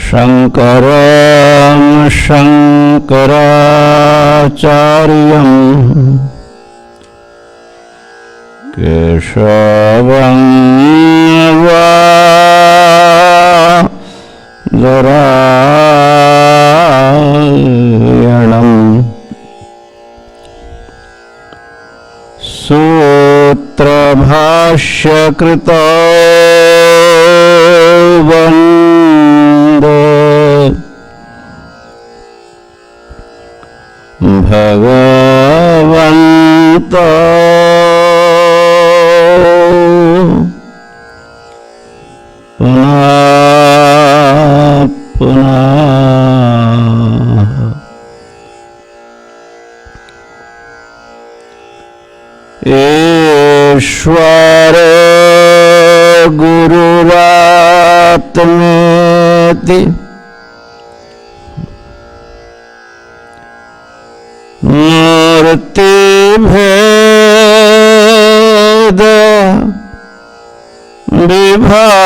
शंकरं शंकराचार्यं केशवं बादरायणं सूत्रभाष्यकृतौ वन्दे भगवन्तौ पुनः पुनः। ईश्वरो गुरुरात्मेति मूर्तिभेद विभागिना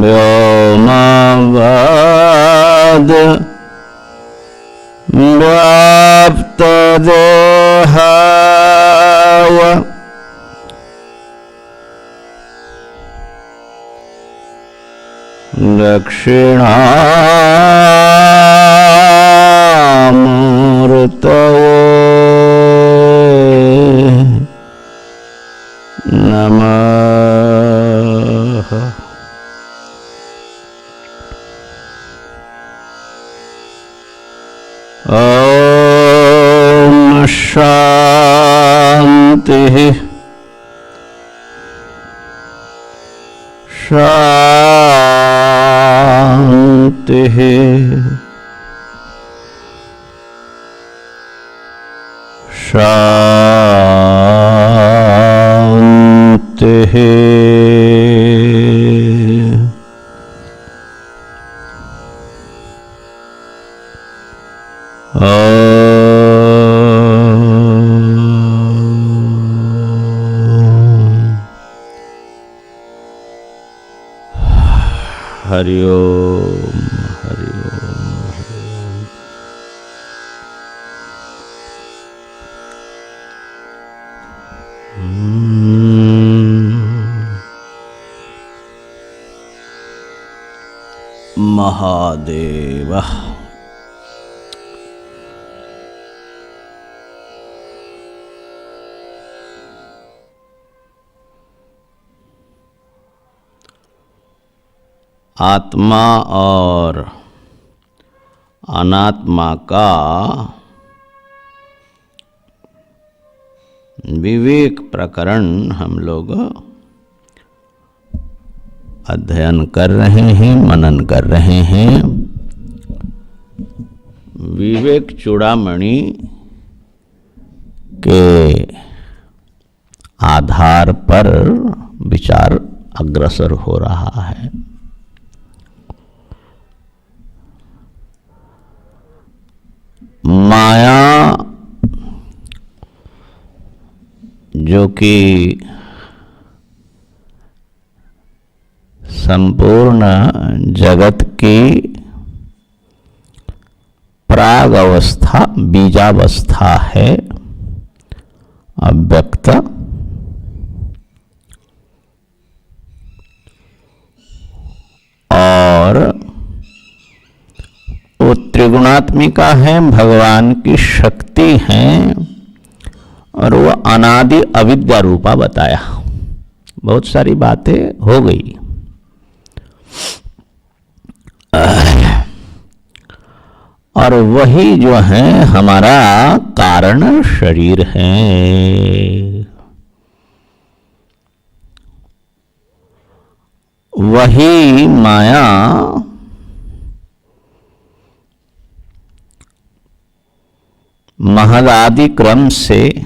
व्योमवद् व्याप्तदेहाय दक्षिणामूर्तये नमः। ॐ शान्तिः शान्तिः शान्तिः। हरि ओम हरि ओम हरि ओम। महादेव। आत्मा और अनात्मा का विवेक प्रकरण हम लोग अध्ययन कर रहे हैं, मनन कर रहे हैं। विवेक चूड़ामणि के आधार पर विचार अग्रसर हो रहा है। माया जो कि संपूर्ण जगत की प्राग अवस्था, बीजावस्था है, अव्यक्त, और वो त्रिगुणात्मिका है, भगवान की शक्ति है, और वो अनादि अविद्या रूपा बताया। बहुत सारी बातें हो गई। और वही जो है हमारा कारण शरीर है। वही माया महदादि क्रम से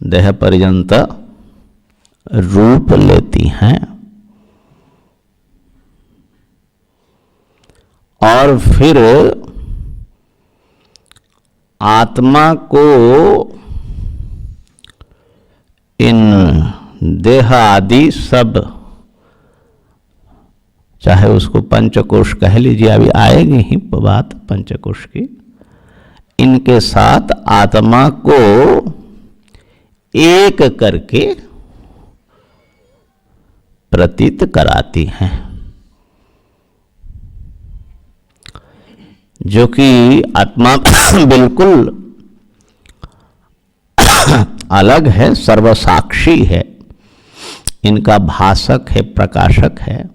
देह पर्यंत रूप लेती हैं। और फिर आत्मा को इन देह आदि सब, चाहे उसको पंचकोश कह लीजिए, अभी आएगी ही बात पंचकोश की, इनके साथ आत्मा को एक करके प्रतीत कराती हैं, जो कि आत्मा बिल्कुल अलग है, सर्वसाक्षी है, इनका भाषक है, प्रकाशक है,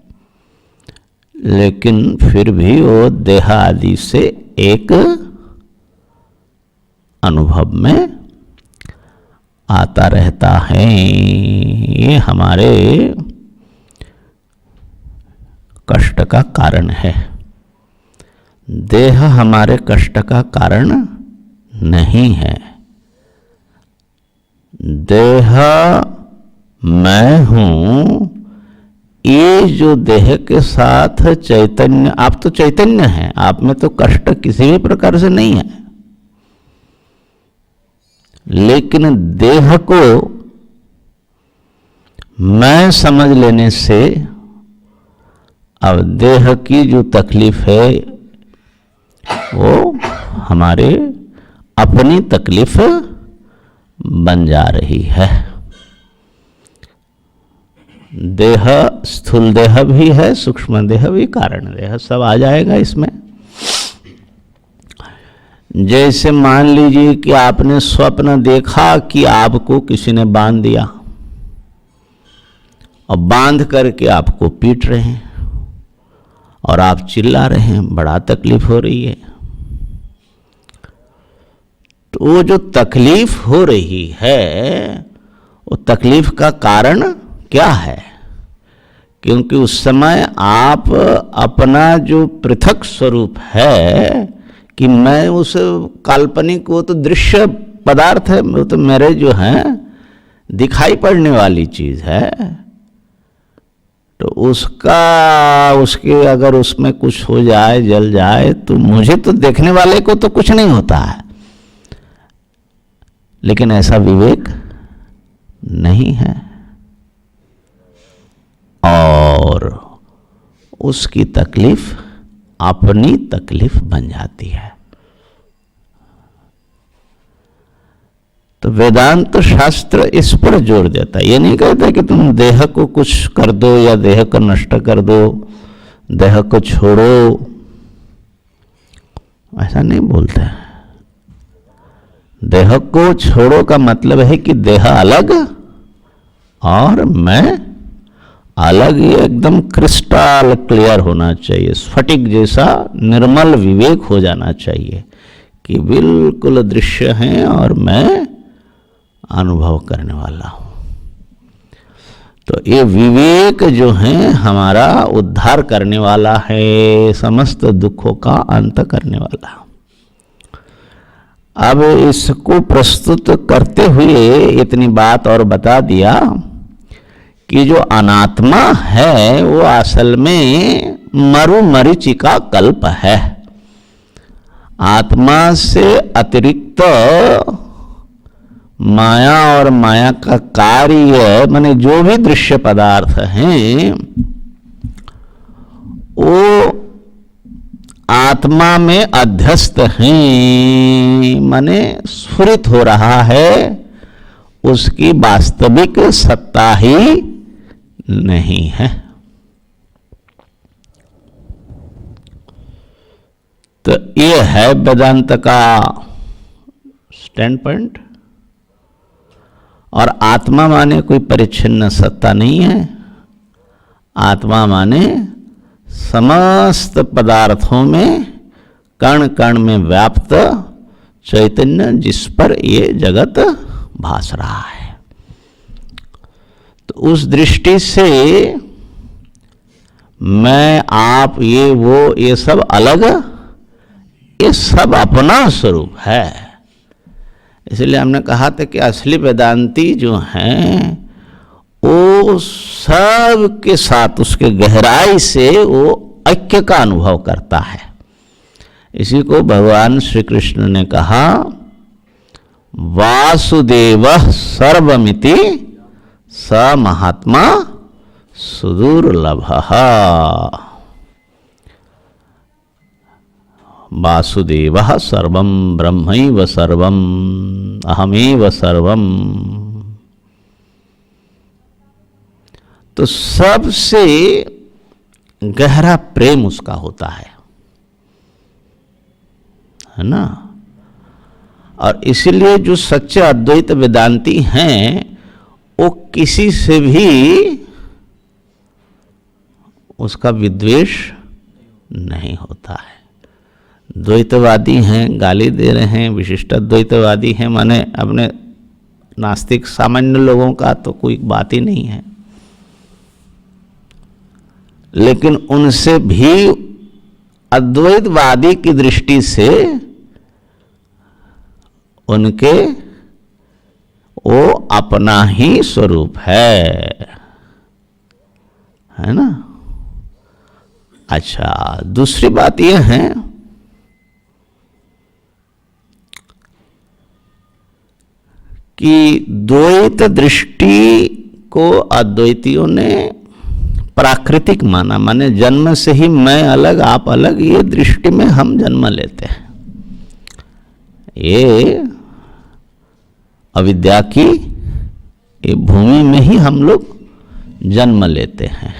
लेकिन फिर भी वो देह आदि से एक अनुभव में आता रहता है। ये हमारे कष्ट का कारण है। देह हमारे कष्ट का कारण नहीं है। देह मैं हूं, ये जो देह के साथ चैतन्य, आप तो चैतन्य हैं, आप में तो कष्ट किसी भी प्रकार से नहीं है, लेकिन देह को मैं समझ लेने से अब देह की जो तकलीफ है वो हमारे अपनी तकलीफ बन जा रही है। देह स्थूल देह भी है, सूक्ष्म देह भी, कारण देह, सब आ जाएगा इसमें। जैसे मान लीजिए कि आपने स्वप्न देखा कि आपको किसी ने बांध दिया और बांध करके आपको पीट रहे हैं और आप चिल्ला रहे हैं, बड़ा तकलीफ हो रही है। तो वो जो तकलीफ हो रही है, वो तकलीफ का कारण क्या है? क्योंकि उस समय आप अपना जो पृथक स्वरूप है कि मैं उस काल्पनिक, वो तो दृश्य पदार्थ है, वो तो मेरे जो है दिखाई पड़ने वाली चीज है, तो उसके अगर उसमें कुछ हो जाए, जल जाए, तो मुझे तो देखने वाले को तो कुछ नहीं होता है, लेकिन ऐसा विवेक नहीं है और उसकी तकलीफ अपनी तकलीफ बन जाती है। तो वेदांत शास्त्र इस पर जोर देता है। ये नहीं कहता कि तुम देह को कुछ कर दो या देह को नष्ट कर दो, देह को छोड़ो, ऐसा नहीं बोलता है। देह को छोड़ो का मतलब है कि देह अलग और मैं अलग, ये एकदम क्रिस्टल क्लियर होना चाहिए, स्फटिक जैसा निर्मल विवेक हो जाना चाहिए कि बिल्कुल दृश्य है और मैं अनुभव करने वाला हूं। तो ये विवेक जो है हमारा उद्धार करने वाला है, समस्त दुखों का अंत करने वाला। अब इसको प्रस्तुत करते हुए इतनी बात और बता दिया कि जो अनात्मा है वो असल में मरीचिका कल्प है। आत्मा से अतिरिक्त माया और माया का कार्य, माने जो भी दृश्य पदार्थ हैं, वो आत्मा में अध्यस्त हैं, माने स्फुरित हो रहा है, उसकी वास्तविक सत्ता ही नहीं है। तो ये है वेदांत का स्टैंड पॉइंट। और आत्मा माने कोई परिच्छिन्न सत्ता नहीं है, आत्मा माने समस्त पदार्थों में कण कण में व्याप्त चैतन्य, जिस पर ये जगत भास रहा है। तो उस दृष्टि से मैं, आप, ये, वो, ये सब अलग, ये सब अपना स्वरूप है। इसलिए हमने कहा था कि असली वेदांती जो हैं वो सब के साथ उसके गहराई से वो ऐक्य का अनुभव करता है। इसी को भगवान श्री कृष्ण ने कहा वासुदेवः सर्वमिति स महात्मा सुदुर्लभः। वासुदेवः सर्वं ब्रह्मैव सर्वं अहमेव सर्वं। तो सबसे गहरा प्रेम उसका होता है ना। और इसलिए जो सच्चे अद्वैत वेदांती हैं वो किसी से भी उसका विद्वेष नहीं होता है। द्वैतवादी हैं, गाली दे रहे हैं, विशिष्ट द्वैतवादी हैं, माने अपने नास्तिक सामान्य लोगों का तो कोई बात ही नहीं है, लेकिन उनसे भी अद्वैतवादी की दृष्टि से उनके वो अपना ही स्वरूप है ना। अच्छा, दूसरी बात यह है कि द्वैत दृष्टि को अद्वैतियों ने प्राकृतिक माना, माने जन्म से ही मैं अलग आप अलग, ये दृष्टि में हम जन्म लेते हैं। ये अविद्या की ये भूमि में ही हम लोग जन्म लेते हैं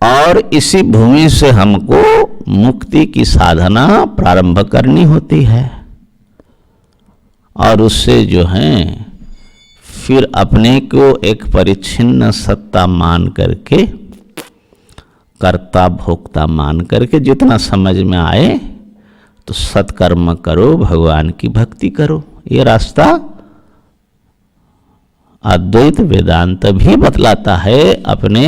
और इसी भूमि से हमको मुक्ति की साधना प्रारंभ करनी होती है और उससे जो है फिर अपने को एक परिच्छिन्न सत्ता मान करके, कर्ता भोक्ता मान करके जितना समझ में आए तो सत्कर्म करो, भगवान की भक्ति करो। ये रास्ता अद्वैत वेदांत भी बतलाता है अपने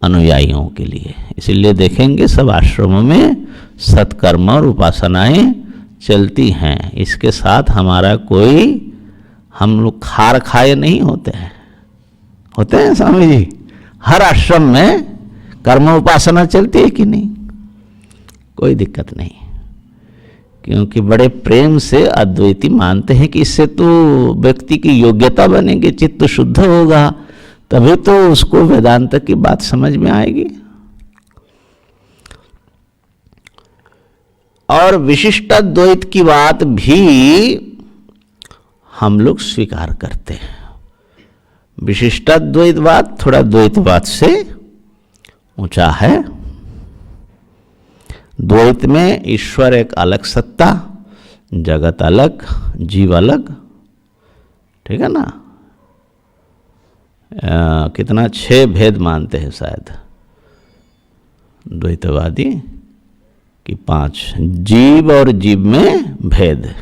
अनुयायियों के लिए। इसलिए देखेंगे सब आश्रमों में सत्कर्म और उपासनाएं चलती हैं। इसके साथ हमारा कोई, हम लोग खार खाए नहीं होते हैं। होते हैं स्वामी जी? हर आश्रम में कर्म उपासना चलती है कि नहीं? कोई दिक्कत नहीं, क्योंकि बड़े प्रेम से अद्वैती मानते हैं कि इससे तो व्यक्ति की योग्यता बनेगी, चित्त शुद्ध होगा, तभी तो उसको वेदांत की बात समझ में आएगी। और विशिष्ट द्वैत की बात भी हम लोग स्वीकार करते हैं। विशिष्ट द्वैतवाद थोड़ा द्वैतवाद से ऊंचा है। द्वैत में ईश्वर एक अलग सत्ता, जगत अलग, जीव अलग, ठीक है ना। कितना 6 भेद मानते हैं शायद द्वैतवादी कि 5। जीव और जीव में भेद,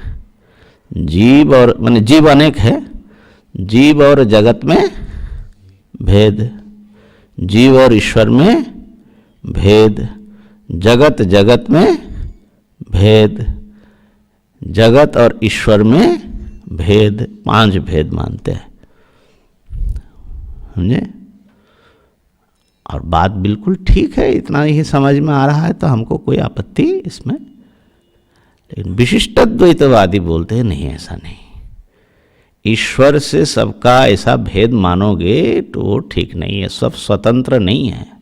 जीव और माने जीव अनेक है, जीव और जगत में भेद, जीव और ईश्वर में भेद, जगत जगत में भेद, जगत और ईश्वर में भेद, 5 भेद मानते हैं, समझे। और बात बिल्कुल ठीक है, इतना ही समझ में आ रहा है तो हमको कोई आपत्ति इसमें। लेकिन विशिष्ट द्वैतवादी बोलते हैं नहीं, ऐसा नहीं, ईश्वर से सबका ऐसा भेद मानोगे तो ठीक नहीं है, सब स्वतंत्र नहीं है।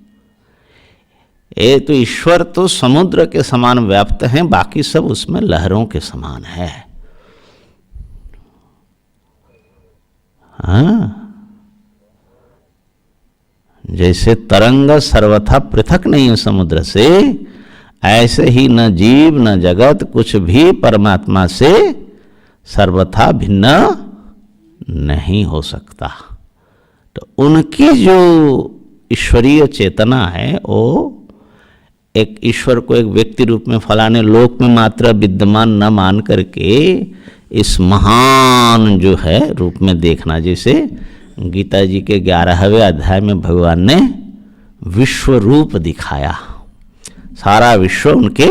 ये तो ईश्वर तो समुद्र के समान व्याप्त हैं, बाकी सब उसमें लहरों के समान है। हाँ, जैसे तरंग सर्वथा पृथक नहीं है समुद्र से, ऐसे ही न जीव न जगत कुछ भी परमात्मा से सर्वथा भिन्न नहीं हो सकता। तो उनकी जो ईश्वरीय चेतना है वो एक ईश्वर को एक व्यक्ति रूप में फलाने लोक में मात्र विद्यमान न मान करके इस महान जो है रूप में देखना। जैसे गीता जी के 11वें अध्याय में भगवान ने विश्व रूप दिखाया, सारा विश्व उनके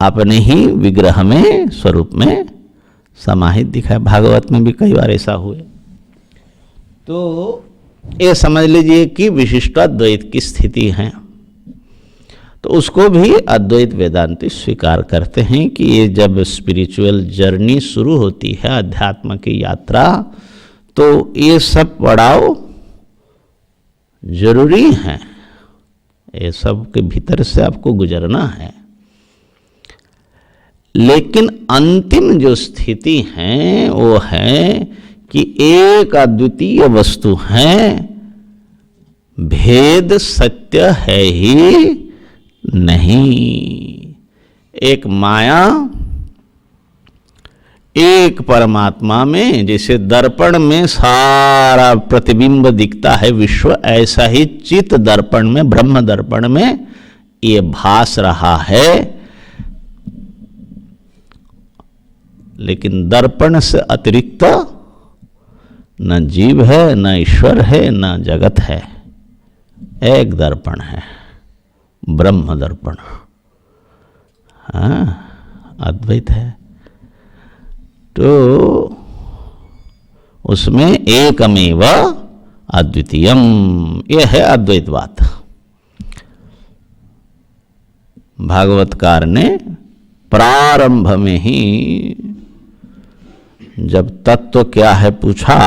अपने ही विग्रह में स्वरूप में समाहित दिखाया। भागवत में भी कई बार ऐसा हुए। तो ये समझ लीजिए कि विशिष्टाद्वैत की स्थिति है। तो उसको भी अद्वैत वेदांती स्वीकार करते हैं कि ये जब स्पिरिचुअल जर्नी शुरू होती है, अध्यात्म की यात्रा, तो ये सब पड़ाव जरूरी हैं, ये सब के भीतर से आपको गुजरना है। लेकिन अंतिम जो स्थिति है वो है कि एक अद्वितीय वस्तु है, भेद सत्य है ही नहीं। एक माया, एक परमात्मा में, जैसे दर्पण में सारा प्रतिबिंब दिखता है विश्व, ऐसा ही चित्त दर्पण में, ब्रह्म दर्पण में ये भास रहा है। लेकिन दर्पण से अतिरिक्त न जीव है, न ईश्वर है, न जगत है। एक दर्पण है, ब्रह्म दर्पण। हाँ, अद्वैत है। तो उसमें एकमेव अद्वितीयम, यह है अद्वैतवाद। भागवतकार ने प्रारंभ में ही जब तत्व क्या है पूछा,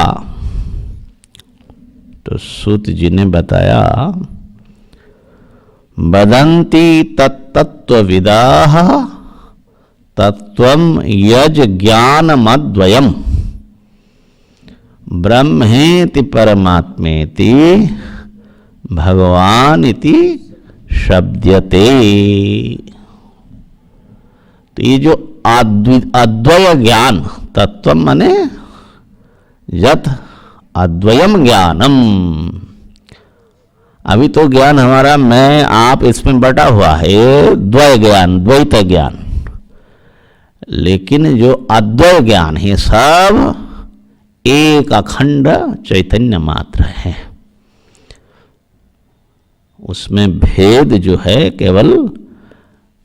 तो सूत जी ने बताया, वदन्ति तत्तत्त्वविदाः तत्त्वं यज ज्ञानमद्वयम् ब्रह्मेति परमात्मेति भगवानिति शब्द्यते। तो ये जो अद्वय ज्ञान, तत्व माने यत अद्वयम ज्ञानम, अभी तो ज्ञान हमारा मैं आप इसमें बटा हुआ है, ये द्वय ज्ञान, द्वैत ज्ञान। लेकिन जो अद्वय ज्ञान है सब एक अखंड चैतन्य मात्र है, उसमें भेद जो है केवल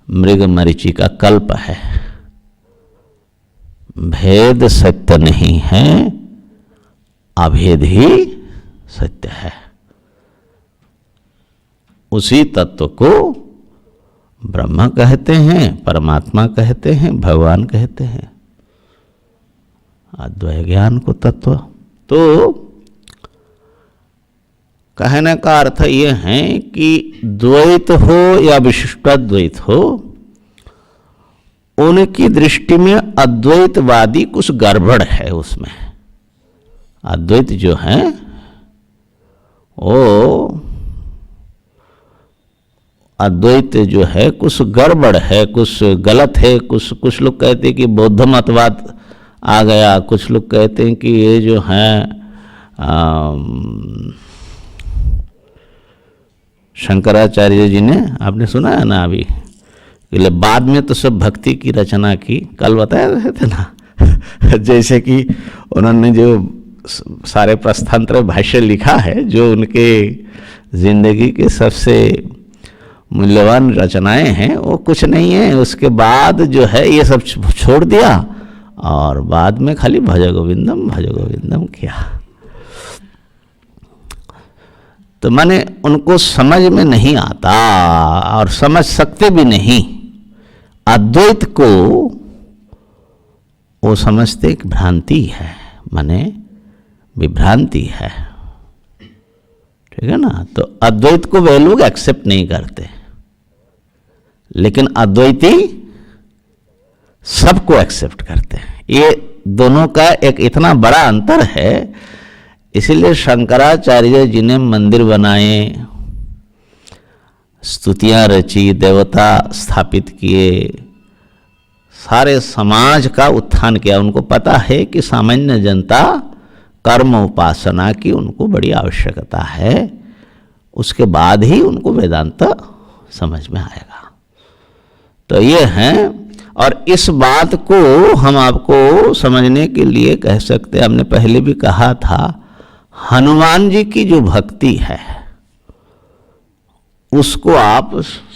मृग मरीचि का कल्प है, भेद सत्य नहीं है, अभेद ही सत्य है। उसी तत्व को ब्रह्म कहते हैं, परमात्मा कहते हैं, भगवान कहते हैं, अद्वय ज्ञान को तत्व। तो कहने का अर्थ ये है कि द्वैत हो या विशिष्टाद्वैत हो, उनकी दृष्टि में अद्वैतवादी कुछ गड़बड़ है। उसमें अद्वैत जो है वो अद्वैत जो है कुछ गड़बड़ है, कुछ गलत है। कुछ लोग कहते हैं कि बौद्ध मतवाद आ गया, कुछ लोग कहते हैं कि ये जो है शंकराचार्य जी ने, आपने सुना है ना अभी, बाद में तो सब भक्ति की रचना की, कल बताया रहे थे ना जैसे कि उन्होंने जो सारे प्रस्थांतर भाष्य लिखा है, जो उनके जिंदगी के सबसे मूल्यवान रचनाएं हैं, वो कुछ नहीं है। उसके बाद जो है ये सब छोड़ दिया और बाद में खाली भज गोविंदम किया। तो माने उनको समझ में नहीं आता और समझ सकते भी नहीं। अद्वैत को वो समझते एक भ्रांति है, माने विभ्रांति है, ठीक है ना। तो अद्वैत को वे लोग एक्सेप्ट नहीं करते, लेकिन अद्वैती सबको एक्सेप्ट करते हैं। ये दोनों का एक इतना बड़ा अंतर है। इसीलिए शंकराचार्य जी ने मंदिर बनाए, स्तुतियां रची, देवता स्थापित किए, सारे समाज का उत्थान किया। उनको पता है कि सामान्य जनता कर्म उपासना की उनको बड़ी आवश्यकता है, उसके बाद ही उनको वेदांत समझ में आएगा। तो ये है, और इस बात को हम आपको समझने के लिए कह सकते हैं, हमने पहले भी कहा था, हनुमान जी की जो भक्ति है उसको आप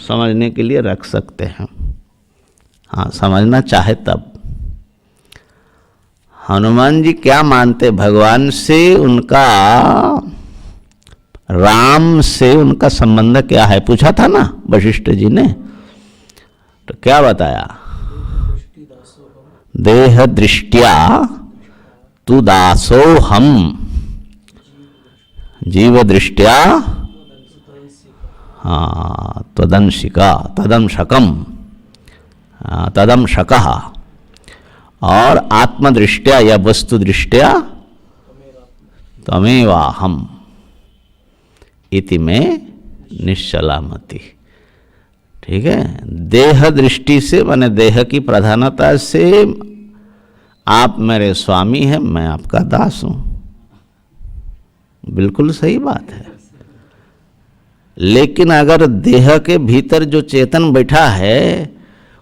समझने के लिए रख सकते हैं। हाँ, समझना चाहे तब। हनुमान जी क्या मानते, भगवान से उनका राम से उनका संबंध क्या है पूछा था ना वशिष्ठ जी ने, तो क्या बताया? देह दृष्टिया तु दासो हम, जीव दृष्टिया तदंशिका तदंशकम तदंशकः, और आत्मदृष्टिया या वस्तु दृष्टिया तमेवाहम इति में निश्चलामति। ठीक है, देह दृष्टि से माने देह की प्रधानता से आप मेरे स्वामी हैं, मैं आपका दास हूं, बिल्कुल सही बात है। लेकिन अगर देह के भीतर जो चेतन बैठा है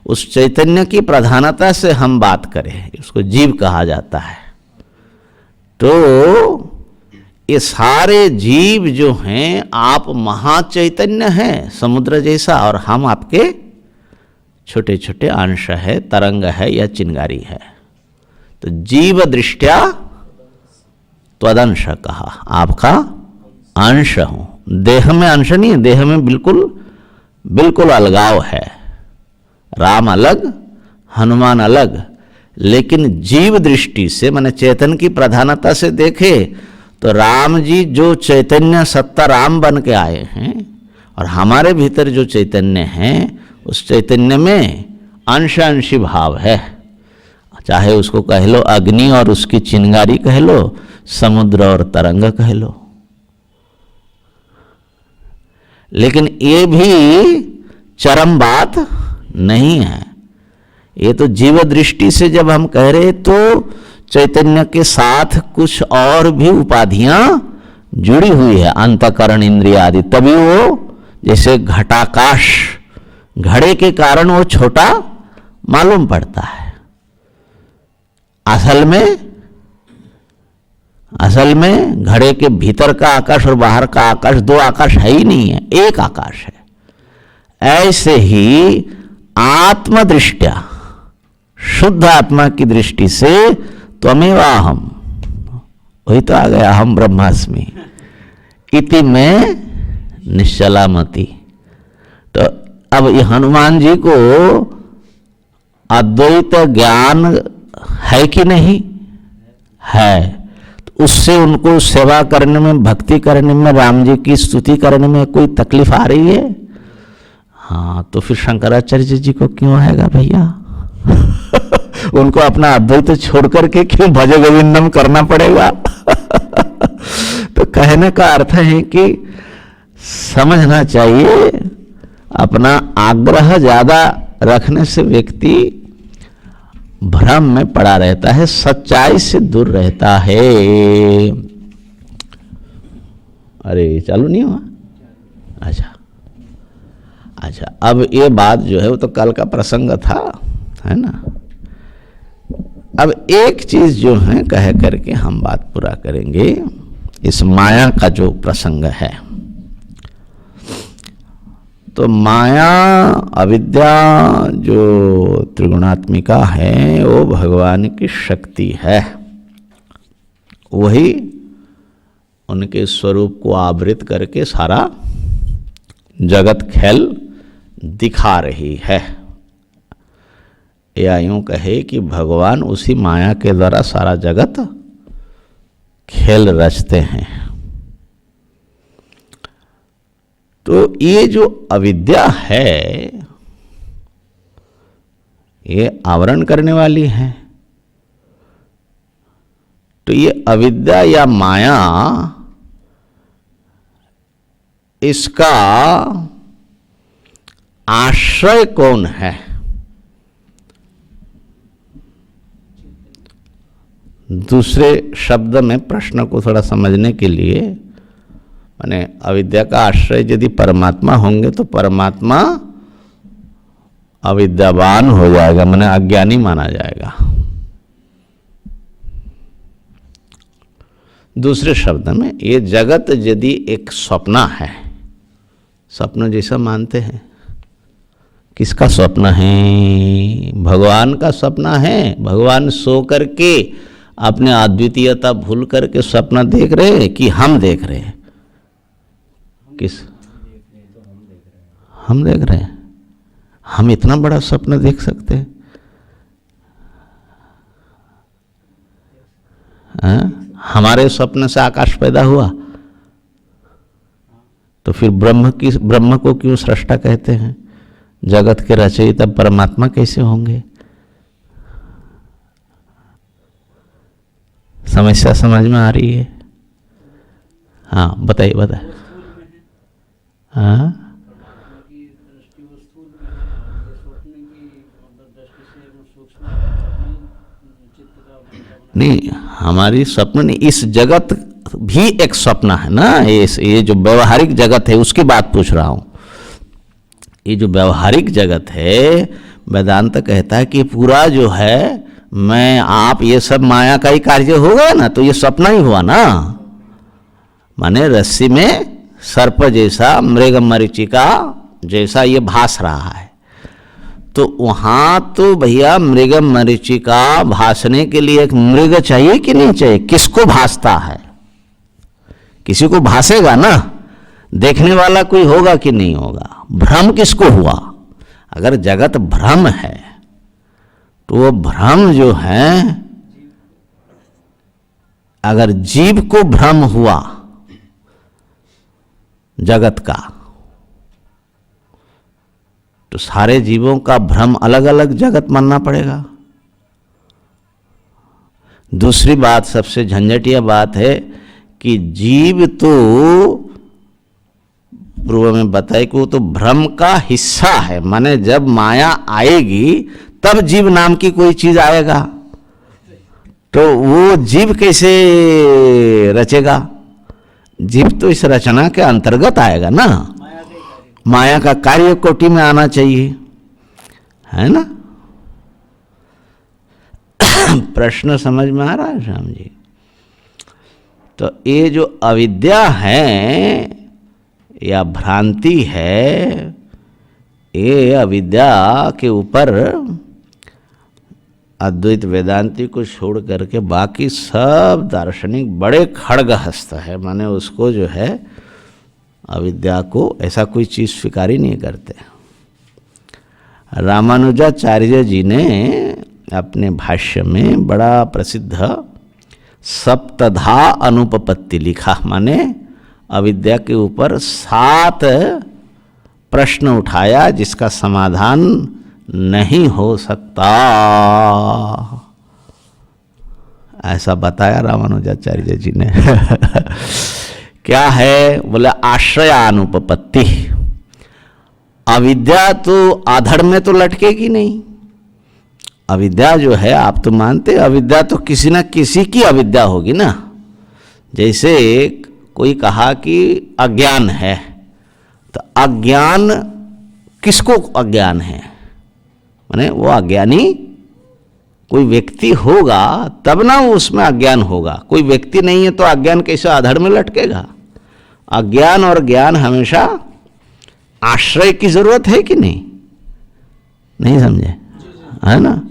उस चैतन्य की प्रधानता से हम बात करें, उसको जीव कहा जाता है, तो ये सारे जीव जो हैं आप महाचैतन्य हैं समुद्र जैसा, और हम आपके छोटे छोटे अंश है, तरंग है या चिंगारी है। तो जीव दृष्टिया त्वदंश कहा, आपका अंश हूं। देह में अंश नहीं है, देह में बिल्कुल बिल्कुल अलगाव है। राम अलग, हनुमान अलग, लेकिन जीव दृष्टि से माने चेतन की प्रधानता से देखे तो राम जी जो चैतन्य सत्ता राम बन के आए हैं, और हमारे भीतर जो चैतन्य है उस चैतन्य में अंश अंशी भाव है। चाहे उसको कह लो अग्नि और उसकी चिंगारी कह लो, समुद्र और तरंग कह लो। लेकिन ये भी चरम बात नहीं है। ये तो जीव दृष्टि से जब हम कह रहे तो चैतन्य के साथ कुछ और भी उपाधियां जुड़ी हुई है, अंतःकरण इंद्रिय आदि, तभी वो जैसे घटाकाश, घड़े के कारण वो छोटा मालूम पड़ता है। असल में घड़े के भीतर का आकाश और बाहर का आकाश दो आकाश है ही नहीं है, एक आकाश है। ऐसे ही आत्मदृष्टिया, शुद्ध आत्मा की दृष्टि से त्वमेवाहम, वही तो आ गया हम ब्रह्मास्मि इति में निश्चलामति। तो अब ये हनुमान जी को अद्वैत ज्ञान है कि नहीं है, तो उससे उनको सेवा करने में, भक्ति करने में, राम जी की स्तुति करने में कोई तकलीफ आ रही है? हाँ, तो फिर शंकराचार्य जी को क्यों आएगा भैया? उनको अपना अद्वैत छोड़ करके क्यों भज गोविंदम करना पड़ेगा? तो कहने का अर्थ है कि समझना चाहिए, अपना आग्रह ज्यादा रखने से व्यक्ति भ्रम में पड़ा रहता है, सच्चाई से दूर रहता है। अरे चालू नहीं हुआ? अच्छा, अब ये बात जो है वो तो कल का प्रसंग था, है ना। अब एक चीज जो है कह करके हम बात पूरा करेंगे, इस माया का जो प्रसंग है। तो माया अविद्या जो त्रिगुणात्मिका है वो भगवान की शक्ति है, वही उनके स्वरूप को आवृत करके सारा जगत खेल दिखा रही है। या यूं कहे कि भगवान उसी माया के द्वारा सारा जगत खेल रचते हैं। तो ये जो अविद्या है ये आवरण करने वाली है। तो ये अविद्या या माया, इसका आश्रय कौन है? दूसरे शब्द में प्रश्न को थोड़ा समझने के लिए, माने अविद्या का आश्रय यदि परमात्मा होंगे तो परमात्मा अविद्यावान हो जाएगा, माने अज्ञानी माना जाएगा। दूसरे शब्द में ये जगत यदि एक स्वप्न है, स्वप्न जैसा मानते हैं, किसका स्वप्न है? भगवान का स्वप्न है। भगवान सो करके अपने अद्वितीयता भूल करके स्वप्न देख रहे हैं कि हम देख रहे हैं? किस? हम देख रहे हैं। हम इतना बड़ा स्वप्न देख सकते हैं? हमारे स्वप्न से आकाश पैदा हुआ, तो फिर ब्रह्म को क्यों सृष्टा कहते हैं? जगत के रचयिता परमात्मा कैसे होंगे? समस्या समझ में आ रही है? हाँ बताइए बताइए। हाँ नहीं, हमारी स्वप्न नहीं, इस जगत भी एक स्वप्न है ना। ये जो व्यवहारिक जगत है उसकी बात पूछ रहा हूं। ये जो व्यवहारिक जगत है, वेदांत कहता है कि पूरा जो है मैं आप ये सब माया का ही कार्य हो गया ना, तो ये स्वप्न ही हुआ ना। माने रस्सी में सर्प जैसा, मृग मरीचिका जैसा ये भास रहा है। तो वहां तो भैया मृग मरीचिका भासने के लिए एक मृग चाहिए कि नहीं चाहिए? किसको भासता है? किसी को भासेगा ना, देखने वाला कोई होगा कि नहीं होगा? भ्रम किसको हुआ? अगर जगत भ्रम है तो वो भ्रम जो है, अगर जीव को भ्रम हुआ जगत का, तो सारे जीवों का भ्रम अलग अलग जगत मानना पड़ेगा। दूसरी बात, सबसे झंझटिया बात है कि जीव तो पूर्व में बताए कि वो तो भ्रम का हिस्सा है। माने जब माया आएगी तब जीव नाम की कोई चीज आएगा, तो वो जीव कैसे रचेगा? जीव तो इस रचना के अंतर्गत आएगा ना, माया का कार्य कोटि में आना चाहिए, है ना। प्रश्न समझ में आ रहा है श्याम जी? तो ये जो अविद्या है या भ्रांति है, ये अविद्या के ऊपर अद्वैत वेदांती को छोड़ करके बाकी सब दार्शनिक बड़े खड़गहस्त है। माने उसको जो है अविद्या को ऐसा कोई चीज स्वीकार ही नहीं करते। रामानुजाचार्य जी ने अपने भाष्य में बड़ा प्रसिद्ध सप्तधा अनुपपत्ति लिखा। माने अविद्या के ऊपर 7 प्रश्न उठाया जिसका समाधान नहीं हो सकता, ऐसा बताया रामानुजाचार्य जी ने। क्या है? बोले आश्रयानुपपत्ति। अविद्या तो आधड़ में तो लटकेगी नहीं। अविद्या जो है, आप तो मानते हैं अविद्या तो किसी न किसी की अविद्या होगी ना। जैसे कोई कहा कि अज्ञान है, तो अज्ञान किसको अज्ञान है? माने वो अज्ञानी कोई व्यक्ति होगा तब ना उसमें अज्ञान होगा। कोई व्यक्ति नहीं है तो अज्ञान कैसे आधड़ में लटकेगा? अज्ञान और ज्ञान हमेशा आश्रय की जरूरत है कि नहीं? नहीं समझे? है ना।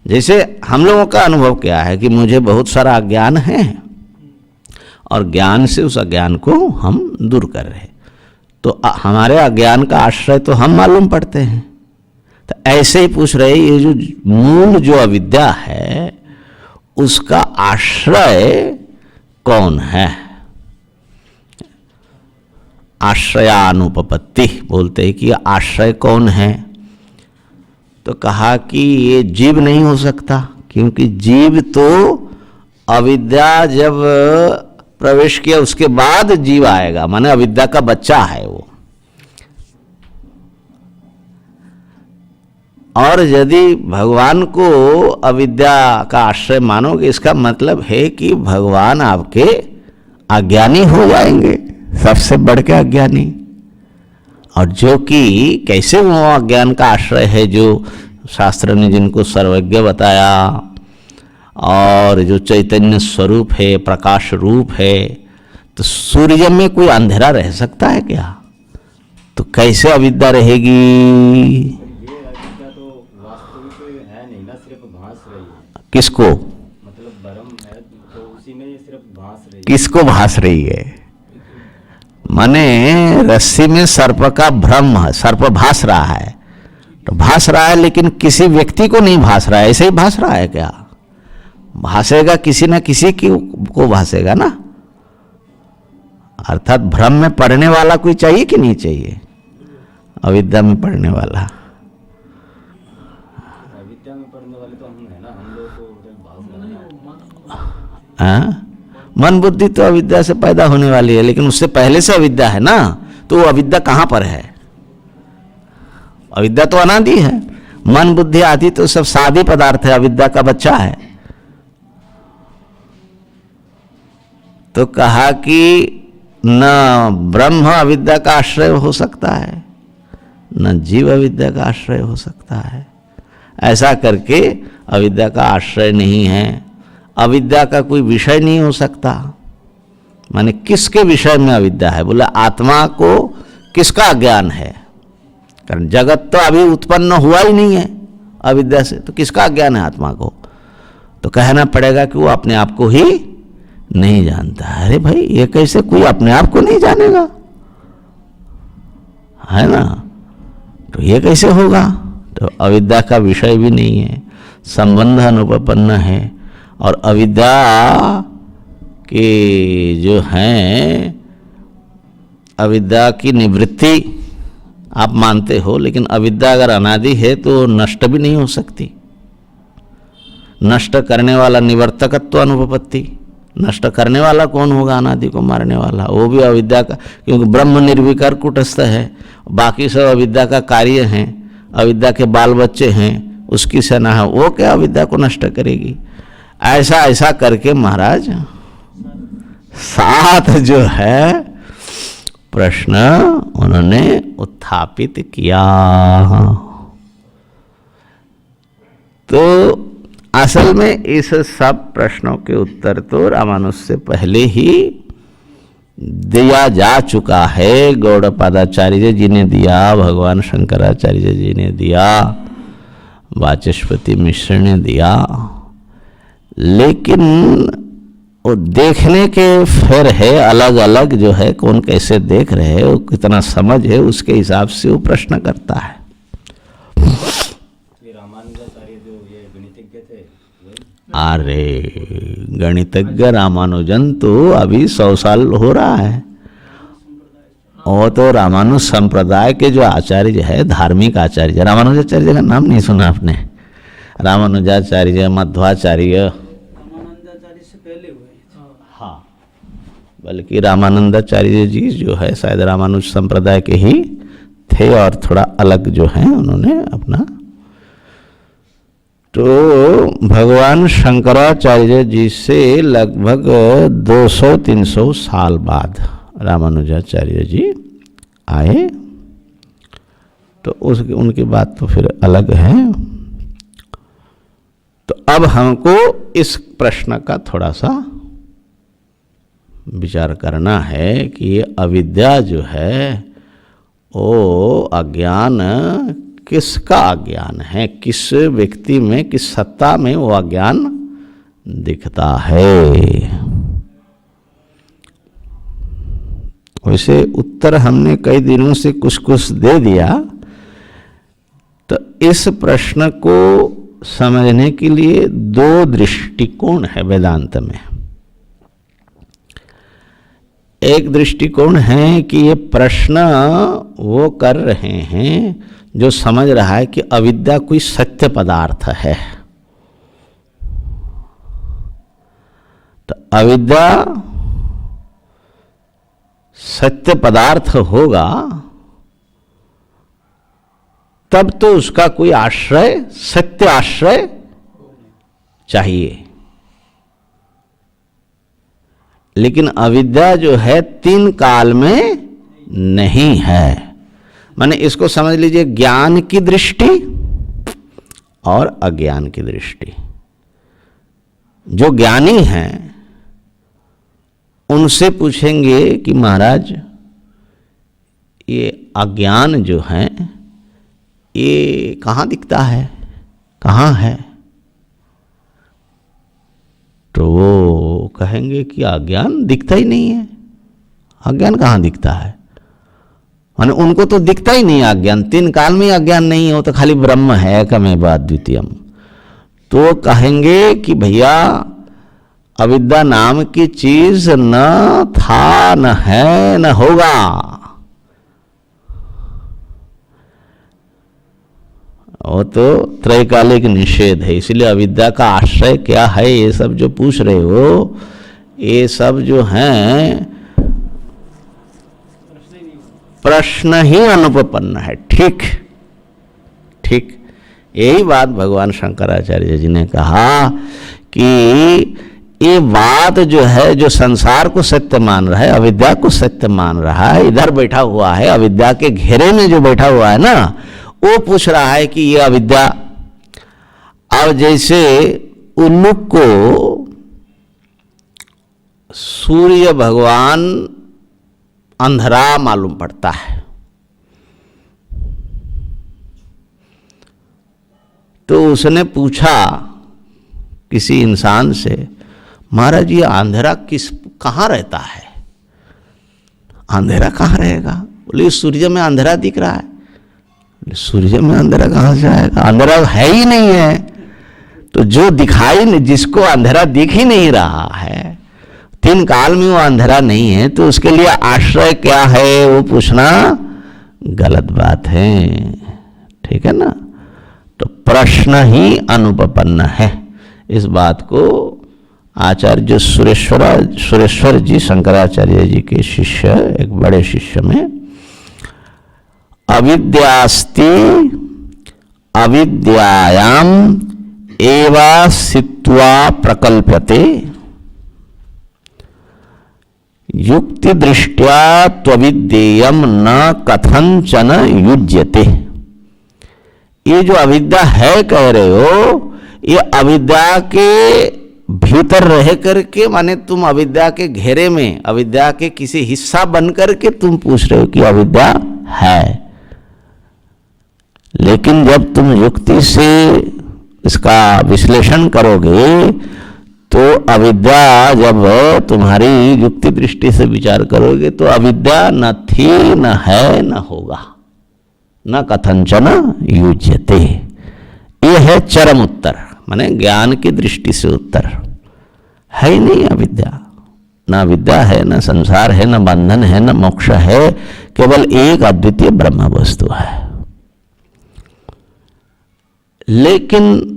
जैसे हम लोगों का अनुभव क्या है कि मुझे बहुत सारा अज्ञान है और ज्ञान से उस अज्ञान को हम दूर कर रहे हैं, तो हमारे अज्ञान का आश्रय तो हम मालूम पड़ते हैं। तो ऐसे ही पूछ रहे, ये जो मूल जो अविद्या है उसका आश्रय कौन है? आश्रयानुपपत्ति बोलते हैं कि आश्रय कौन है? तो कहा कि ये जीव नहीं हो सकता, क्योंकि जीव तो अविद्या जब प्रवेश किया उसके बाद जीव आएगा। माने अविद्या का बच्चा है वो। और यदि भगवान को अविद्या का आश्रय मानोगे, इसका मतलब है कि भगवान आपके अज्ञानी हो जाएंगे, सबसे बढ़ के अज्ञानी। और जो कि कैसे वो अज्ञान का आश्रय है, जो शास्त्र ने जिनको सर्वज्ञ बताया और जो चैतन्य स्वरूप है, प्रकाश रूप है, तो सूर्य में कोई अंधेरा रह सकता है क्या? तो कैसे अविद्या रहेगी? किसको? मतलब ब्रह्म है तो उसी में ये सिर्फ भास रही है। किसको भास रही है? माने रस्सी में सर्प का भ्रम है, सर्प भास रहा है, तो भास रहा है लेकिन किसी व्यक्ति को नहीं भास रहा है, ऐसे ही भास रहा है क्या? भासेगा किसी न किसी की को भासेगा ना। अर्थात भ्रम में पढ़ने वाला कोई चाहिए कि नहीं चाहिए? अविद्या में पढ़ने वाला। अविद्या में पढ़ने वाले तो हम है ना, हम लोग तो हाँ, मन बुद्धि तो अविद्या से पैदा होने वाली है, लेकिन उससे पहले से अविद्या है ना, तो वो अविद्या कहां पर है? अविद्या तो अनादि है। मन बुद्धि आदि तो सब सादे पदार्थ है, अविद्या का बच्चा है। तो कहा कि न ब्रह्म अविद्या का आश्रय हो सकता है, न जीव अविद्या का आश्रय हो सकता है। ऐसा करके अविद्या का आश्रय नहीं है, अविद्या का कोई विषय नहीं हो सकता। माने किसके विषय में अविद्या है? बोला आत्मा को किसका ज्ञान है? कारण जगत तो अभी उत्पन्न हुआ ही नहीं है अविद्या से, तो किसका ज्ञान है आत्मा को? तो कहना पड़ेगा कि वो अपने आप को ही नहीं जानता। अरे भाई, ये कैसे कोई अपने आप को नहीं जानेगा, है ना? तो ये कैसे होगा? तो अविद्या का विषय भी नहीं है, संबंध अनुपपन्न है। और अविद्या के जो हैं, अविद्या की निवृत्ति आप मानते हो, लेकिन अविद्या अगर अनादि है तो नष्ट भी नहीं हो सकती। नष्ट करने वाला निवर्तकत्व अनुपपत्ति, नष्ट करने वाला कौन होगा? अनादि को मारने वाला, वो भी अविद्या का, क्योंकि ब्रह्म निर्विकार कुटस्थ है, बाकी सब अविद्या का कार्य हैं, अविद्या के बाल बच्चे हैं, उसकी सेना है, वो क्या अविद्या को नष्ट करेगी? ऐसा ऐसा करके महाराज 7 जो है प्रश्न उन्होंने उत्थापित किया। तो असल में इस सब प्रश्नों के उत्तर तो रामानुज से पहले ही दिया जा चुका है। गौड़पादाचार्य जी ने दिया, भगवान शंकराचार्य जी ने दिया, वाचस्पति मिश्र ने दिया, लेकिन वो देखने के फिर है अलग अलग जो है, कौन कैसे देख रहे हैं, वो कितना समझ है, उसके हिसाब से वो प्रश्न करता है। रामानुजाचार्य जो ये गणितज्ञ थे, अरे गणितज्ञ रामानुजन तो अभी 100 साल हो रहा है। और तो रामानुज संप्रदाय के जो आचार्य है, धार्मिक आचार्य, रामानुजाचार्य का नाम नहीं सुना आपने? रामानुजाचार्य, मध्वाचार्य, से पहले हुए। हाँ, बल्कि रामानंदाचार्य जी जो है शायद रामानुज संप्रदाय के ही थे, और थोड़ा अलग जो है उन्होंने अपना। तो भगवान शंकराचार्य जी से लगभग 200-300 साल बाद रामानुजाचार्य जी आए, तो उनकी बात तो फिर अलग है। तो अब हमको इस प्रश्न का थोड़ा सा विचार करना है कि ये अविद्या जो है वो अज्ञान किसका अज्ञान है, किस व्यक्ति में, किस सत्ता में वो अज्ञान दिखता है। वैसे उत्तर हमने कई दिनों से कुछ कुछ दे दिया। तो इस प्रश्न को समझने के लिए 2 दृष्टिकोण है वेदांत में। एक दृष्टिकोण है कि ये प्रश्न वो कर रहे हैं जो समझ रहा है कि अविद्या कोई सत्य पदार्थ है। तो अविद्या सत्य पदार्थ होगा तब तो उसका कोई आश्रय, सत्य आश्रय चाहिए। लेकिन अविद्या जो है 3 काल में नहीं है। माने इसको समझ लीजिए, ज्ञान की दृष्टि और अज्ञान की दृष्टि। जो ज्ञानी हैं उनसे पूछेंगे कि महाराज ये अज्ञान जो है ये कहाँ दिखता है, कहाँ है? तो वो कहेंगे कि अज्ञान दिखता ही नहीं है, अज्ञान कहाँ दिखता है? माने उनको तो दिखता ही नहीं अज्ञान, तीन काल में अज्ञान नहीं है, वो तो खाली ब्रह्म है, एकमेव अद्वितीयम। तो कहेंगे कि भैया अविद्या नाम की चीज न था, न है, न होगा। वो तो त्रैकालिक निषेध है, इसलिए अविद्या का आश्रय क्या है, ये सब जो पूछ रहे हो, ये सब जो हैं प्रश्न ही अनुपपन्न है। ठीक ठीक, यही बात भगवान शंकराचार्य जी ने कहा कि ये बात जो है, जो संसार को सत्य मान रहा है, अविद्या को सत्य मान रहा है, इधर बैठा हुआ है, अविद्या के घेरे में जो बैठा हुआ है ना, वो पूछ रहा है कि ये अविद्या, अब जैसे उल्लू को सूर्य भगवान अंधेरा मालूम पड़ता है, तो उसने पूछा किसी इंसान से, महाराज ये अंधेरा कहाँ रहता है? अंधेरा कहाँ रहेगा? बोले सूर्य में अंधेरा दिख रहा है। सूर्य में अंधेरा कहाँ से आएगा? अंधेरा है ही नहीं है। तो जो दिखाई नहीं, जिसको अंधेरा दिख ही नहीं रहा है, तीन काल में वो अंधेरा नहीं है, तो उसके लिए आश्रय क्या है वो पूछना गलत बात है। ठीक है ना? तो प्रश्न ही अनुपपन्न है। इस बात को आचार्य सुरेश्वर जी, शंकराचार्य जी के शिष्य, एक बड़े शिष्य में, अविद्यास्ति अविद्यायाम एवा सित्वा प्रकल्प्यते युक्ति दृष्ट्या त्वविद्येयम न कथंचन युज्यते। ये जो अविद्या है कह रहे हो, ये अविद्या के भीतर रह करके, माने तुम अविद्या के घेरे में, अविद्या के किसी हिस्सा बन करके तुम पूछ रहे हो कि अविद्या है। लेकिन जब तुम युक्ति से इसका विश्लेषण करोगे, तो अविद्या, जब तुम्हारी युक्ति दृष्टि से विचार करोगे, तो अविद्या न थी, न है, न होगा, न कथंचन युज्यते। ये है चरम उत्तर, माने ज्ञान की दृष्टि से उत्तर। है ही नहीं अविद्या, न विद्या है, न संसार है, न बंधन है, न मोक्ष है, केवल एक अद्वितीय ब्रह्म वस्तु है। लेकिन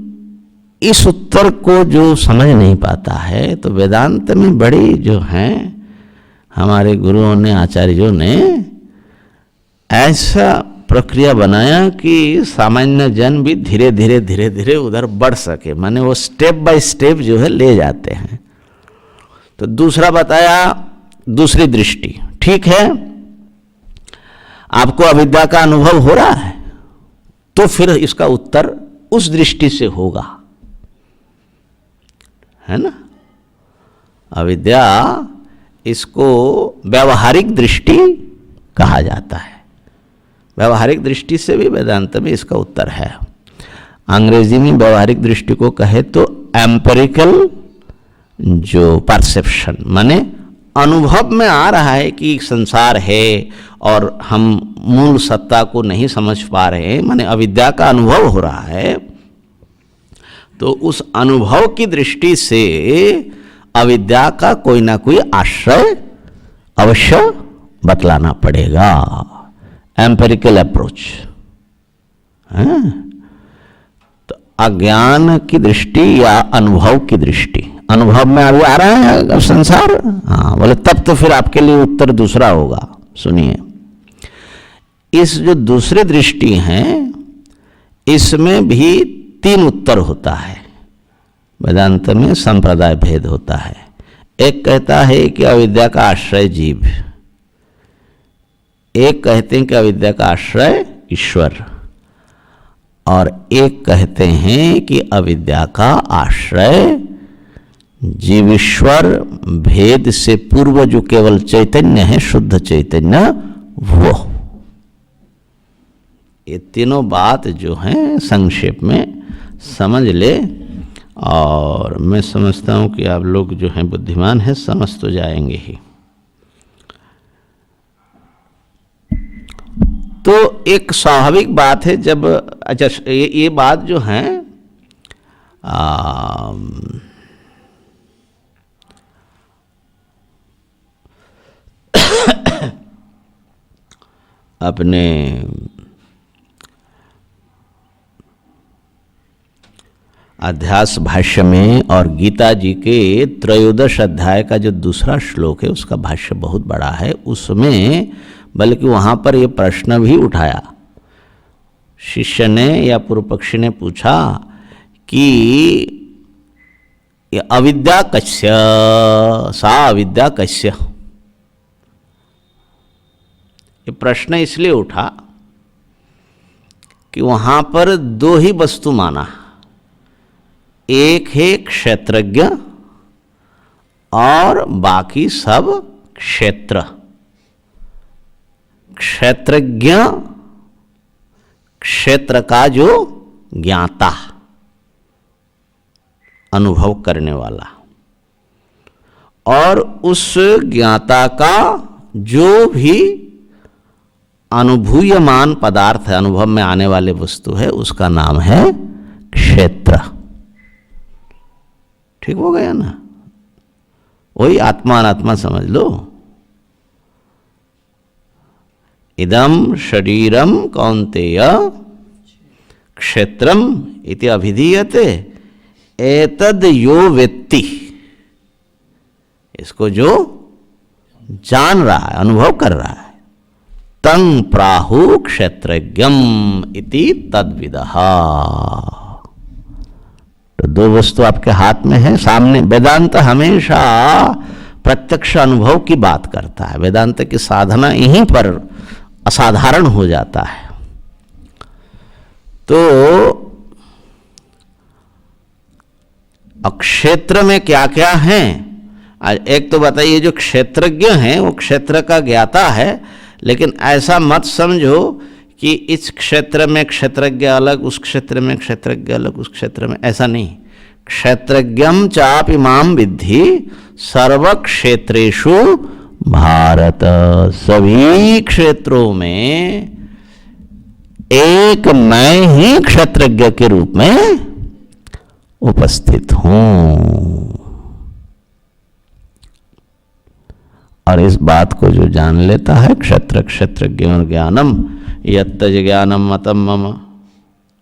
इस उत्तर को जो समझ नहीं पाता है, तो वेदांत में बड़ी जो हैं हमारे गुरुओं ने, आचार्यों ने ऐसा प्रक्रिया बनाया कि सामान्य जन भी धीरे धीरे धीरे धीरे उधर बढ़ सके, माने वो स्टेप बाय स्टेप जो है ले जाते हैं। तो दूसरा बताया, दूसरी दृष्टि। ठीक है, आपको अविद्या का अनुभव हो रहा है, तो फिर इसका उत्तर उस दृष्टि से होगा, है ना? अविद्या, इसको व्यावहारिक दृष्टि कहा जाता है। व्यावहारिक दृष्टि से भी वेदांत में इसका उत्तर है। अंग्रेजी में व्यावहारिक दृष्टि को कहे तो एम्पेरिकल जो परसेप्शन, माने अनुभव में आ रहा है कि संसार है और हम मूल सत्ता को नहीं समझ पा रहे हैं, माने अविद्या का अनुभव हो रहा है। तो उस अनुभव की दृष्टि से अविद्या का कोई ना कोई आश्रय अवश्य बतलाना पड़ेगा। एम्पेरिकल अप्रोच है। तो अज्ञान की दृष्टि या अनुभव की दृष्टि, अनुभव में अभी आ रहा है संसार, हाँ बोले, तब तो फिर आपके लिए उत्तर दूसरा होगा। सुनिए, इस जो दूसरी दृष्टि है, इसमें भी तीन उत्तर होता है। वेदांत में संप्रदाय भेद होता है। एक कहता है कि अविद्या का आश्रय जीव, एक कहते हैं कि अविद्या का आश्रय ईश्वर, और एक कहते हैं कि अविद्या का आश्रय जीवेश्वर भेद से पूर्व जो केवल चैतन्य है, शुद्ध चैतन्य, वो। ये तीनों बात जो हैं संक्षेप में समझ ले, और मैं समझता हूँ कि आप लोग जो हैं बुद्धिमान हैं, समझ तो जाएंगे ही। तो एक स्वाभाविक बात है जब, अच्छा ये बात जो है अपने अध्यास भाष्य में और गीता जी के त्रयोदश अध्याय का जो दूसरा श्लोक है उसका भाष्य बहुत बड़ा है, उसमें बल्कि वहाँ पर ये प्रश्न भी उठाया। शिष्य ने या पूर्व पक्षी ने पूछा कि ये अविद्या कस्य, सा अविद्या कस्य। ये प्रश्न इसलिए उठा कि वहाँ पर दो ही वस्तु माना, एक है क्षेत्रज्ञ और बाकी सब क्षेत्र। क्षेत्रज्ञ क्षेत्र का जो ज्ञाता, अनुभव करने वाला, और उस ज्ञाता का जो भी अनुभूयमान पदार्थ है, अनुभव में आने वाले वस्तु है, उसका नाम है क्षेत्र। ठीक हो गया ना? वही आत्मा अनात्मा समझ लो। इदम शरीरम कौन्तेय क्षेत्रम इति अभिधीयते एतद यो वेत्ति। इसको जो जान रहा है, अनुभव कर रहा है, तं प्राहु क्षेत्रज्ञम इति तद्विदः। तो दो वस्तु आपके हाथ में है, सामने। वेदांत हमेशा प्रत्यक्ष अनुभव की बात करता है। वेदांत की साधना यहीं पर असाधारण हो जाता है। तो क्षेत्र में क्या क्या है, एक तो बताइए, जो क्षेत्रज्ञ है वो क्षेत्र का ज्ञाता है, लेकिन ऐसा मत समझो कि इस क्षेत्र में क्षेत्रज्ञ अलग, उस क्षेत्र में क्षेत्रज्ञ अलग, उस क्षेत्र में, ऐसा नहीं। क्षेत्रज्ञम चापि माम विद्धि सर्व क्षेत्रेषु भारत। सभी क्षेत्रों में एक मैं ही क्षेत्रज्ञ के रूप में उपस्थित हूं। और इस बात को जो जान लेता है, क्षेत्र क्षेत्रज्ञ और ज्ञानम यत्तज ज्ञानम मतम मम,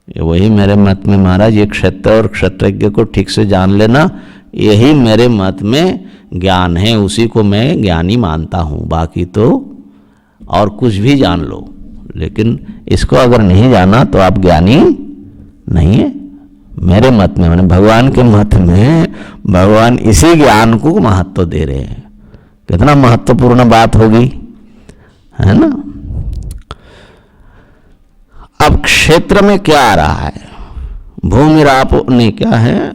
ये वही मेरे मत में महाराज, ये क्षेत्र और क्षेत्रज्ञ को ठीक से जान लेना, यही मेरे मत में ज्ञान है, उसी को मैं ज्ञानी मानता हूँ। बाकी तो और कुछ भी जान लो, लेकिन इसको अगर नहीं जाना तो आप ज्ञानी नहीं है। मेरे मत में, मैंने भगवान के मत में, भगवान इसी ज्ञान को महत्व दे रहे हैं। कितना महत्वपूर्ण बात होगी, है ना? अब क्षेत्र में क्या आ रहा है? भूमि रापो नहीं, क्या है?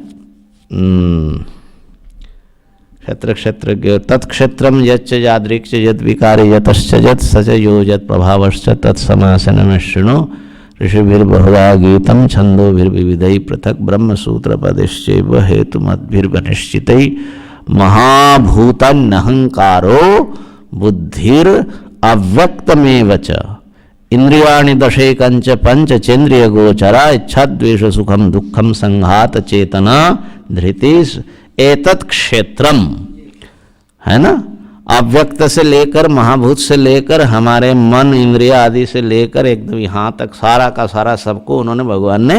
क्षेत्र क्षेत्रज्ञ तत्क्षेत्रम यच्च यादृक्च यद विकारे यतश्च यत् सच यो यत् प्रभावश्च तत्समासनम शृणु ऋषिभिर्बहुधा गीतम छंदोभिर्विविधैः पृथक् ब्रह्मसूत्र पदश्चैव हेतुमद्भिर्निश्चितैः महाभूतन्नहंकारो बुद्धिर अव्यक्तमेव च इंद्रियाणि दशैकंच पंच चेन्द्रिय गोचरा इच्छा द्वेष सुखम दुखम संघात चेतना धृतिस एतत् क्षेत्रम, है ना? अव्यक्त से लेकर महाभूत से लेकर हमारे मन इंद्रिय आदि से लेकर एकदम यहाँ तक सारा का सारा सबको उन्होंने, भगवान ने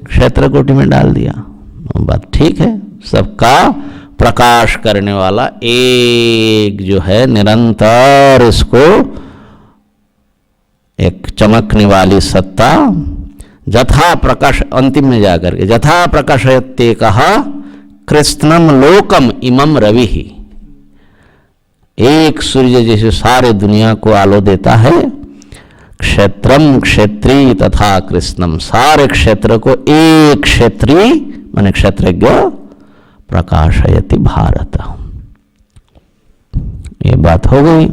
क्षेत्र कोटि में डाल दिया। बात ठीक है, सबका प्रकाश करने वाला एक जो है, निरंतर इसको एक चमकने वाली सत्ता, जथा प्रकाश, अंतिम में जाकर के जथा प्रकाशयते कहा कृष्णम लोकम इमम रवि ही। एक सूर्य जैसे सारे दुनिया को आलो देता है, क्षेत्रम क्षेत्री तथा कृष्णम, सारे क्षेत्र को एक क्षेत्री माने क्षेत्रज्ञ प्रकाशयति भारत। ये बात हो गई।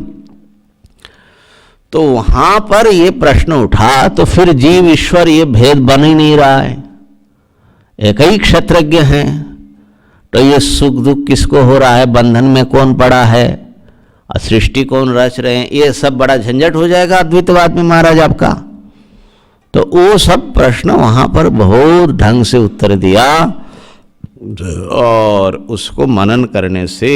तो वहां पर ये प्रश्न उठा, तो फिर जीव ईश्वर ये भेद बन ही नहीं रहा है, एक ही क्षेत्रज्ञ है। तो ये सुख दुख किसको हो रहा है, बंधन में कौन पड़ा है, और सृष्टि कौन रच रहे हैं, ये सब बड़ा झंझट हो जाएगा अद्वैतवाद में महाराज आपका। तो वो सब प्रश्न वहाँ पर बहुत ढंग से उत्तर दिया, और उसको मनन करने से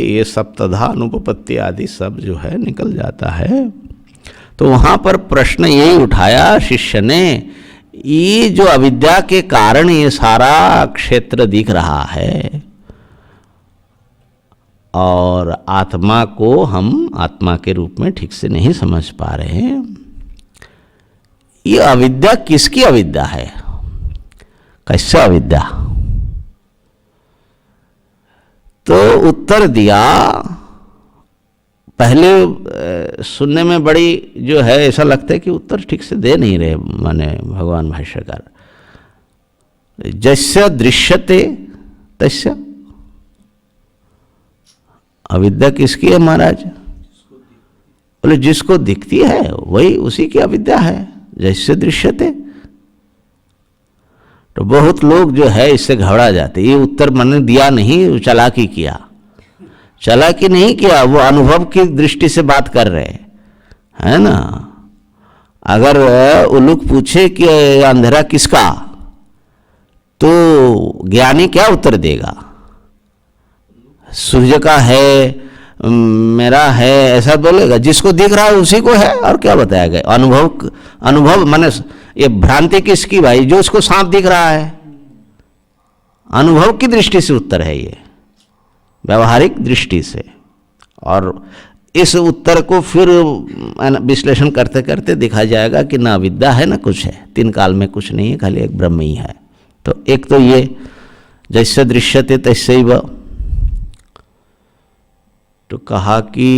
ये सप्तधा अनुपपत्ति आदि सब जो है निकल जाता है। तो वहाँ पर प्रश्न यही उठाया शिष्य ने, ये जो अविद्या के कारण ये सारा क्षेत्र दिख रहा है और आत्मा को हम आत्मा के रूप में ठीक से नहीं समझ पा रहे हैं, ये अविद्या किसकी अविद्या है, कैसे अविद्या? तो उत्तर दिया, पहले सुनने में बड़ी जो है ऐसा लगता है कि उत्तर ठीक से दे नहीं रहे माने भगवान भाष्यकार। जस्य दृश्यते तस्य, अविद्या किसकी है महाराज? बोले जिसको दिखती है वही उसी की अविद्या है, जैसे दृश्यते। तो बहुत लोग जो है इससे घबरा जाते, ये उत्तर मैंने दिया नहीं, चालाकी किया। चालाकी नहीं किया, वो अनुभव की दृष्टि से बात कर रहे है ना। अगर उल्लूक पूछे कि अंधेरा किसका, तो ज्ञानी क्या उत्तर देगा? सूर्य का है, मेरा है, ऐसा बोलेगा। जिसको दिख रहा है उसी को है, और क्या बताया गया? अनुभव माने ये भ्रांति किसकी भाई? जो उसको सांप दिख रहा है, अनुभव की दृष्टि से उत्तर है ये, व्यवहारिक दृष्टि से। और इस उत्तर को फिर विश्लेषण करते करते दिखा जाएगा कि ना विद्या है ना कुछ है, तीन काल में कुछ नहीं है, खाली एक ब्रह्म ही है। तो एक तो ये जैसे दृश्यते तैसैव, तो कहा कि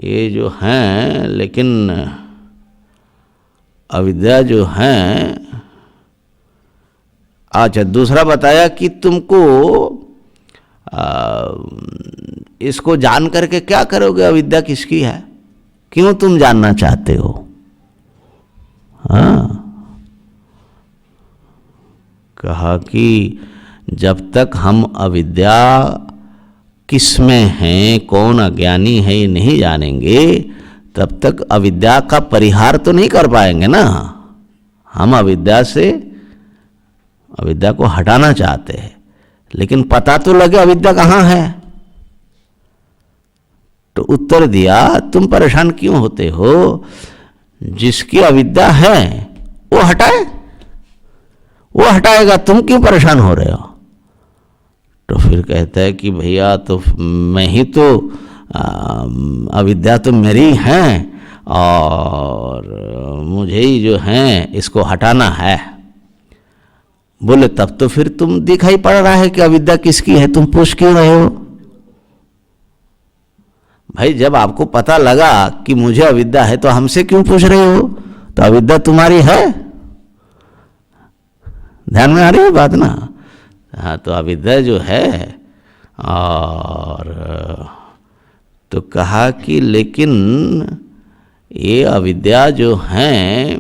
ये जो हैं, लेकिन अविद्या जो हैं, अच्छा दूसरा बताया कि तुमको इसको जान करके क्या करोगे, अविद्या किसकी है, क्यों तुम जानना चाहते हो? हाँ, कहा कि जब तक हम अविद्या किसमें हैं, कौन अज्ञानी है ये नहीं जानेंगे, तब तक अविद्या का परिहार तो नहीं कर पाएंगे ना। हम अविद्या को हटाना चाहते हैं, लेकिन पता तो लगे अविद्या कहाँ है। तो उत्तर दिया, तुम परेशान क्यों होते हो? जिसकी अविद्या है वो हटाए, वो हटाएगा, तुम क्यों परेशान हो रहे हो? तो फिर कहता है कि भैया तो मैं ही तो अविद्या तो मेरी है और मुझे ही जो है इसको हटाना है। बोले तब तो फिर तुम दिखाई पड़ रहा है कि अविद्या किसकी है, तुम पूछ क्यों रहे हो? भाई जब आपको पता लगा कि मुझे अविद्या है तो हमसे क्यों पूछ रहे हो? तो अविद्या तुम्हारी है, ध्यान में आ रही है बात ना। हाँ, तो अविद्या जो है, और तो कहा कि लेकिन ये अविद्या जो है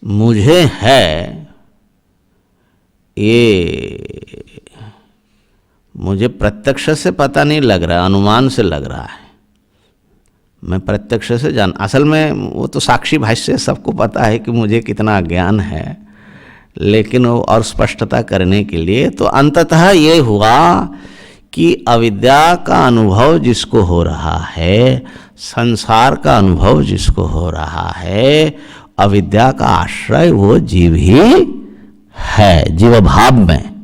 मुझे है, ये मुझे प्रत्यक्ष से पता नहीं लग रहा, अनुमान से लग रहा है। मैं प्रत्यक्ष से जान, असल में वो तो साक्षी भाष्य सबको पता है कि मुझे कितना ज्ञान है, लेकिन वो और स्पष्टता करने के लिए तो अंततः ये हुआ कि अविद्या का अनुभव जिसको हो रहा है, संसार का अनुभव जिसको हो रहा है, अविद्या का आश्रय वो जीव ही है। जीव भाव में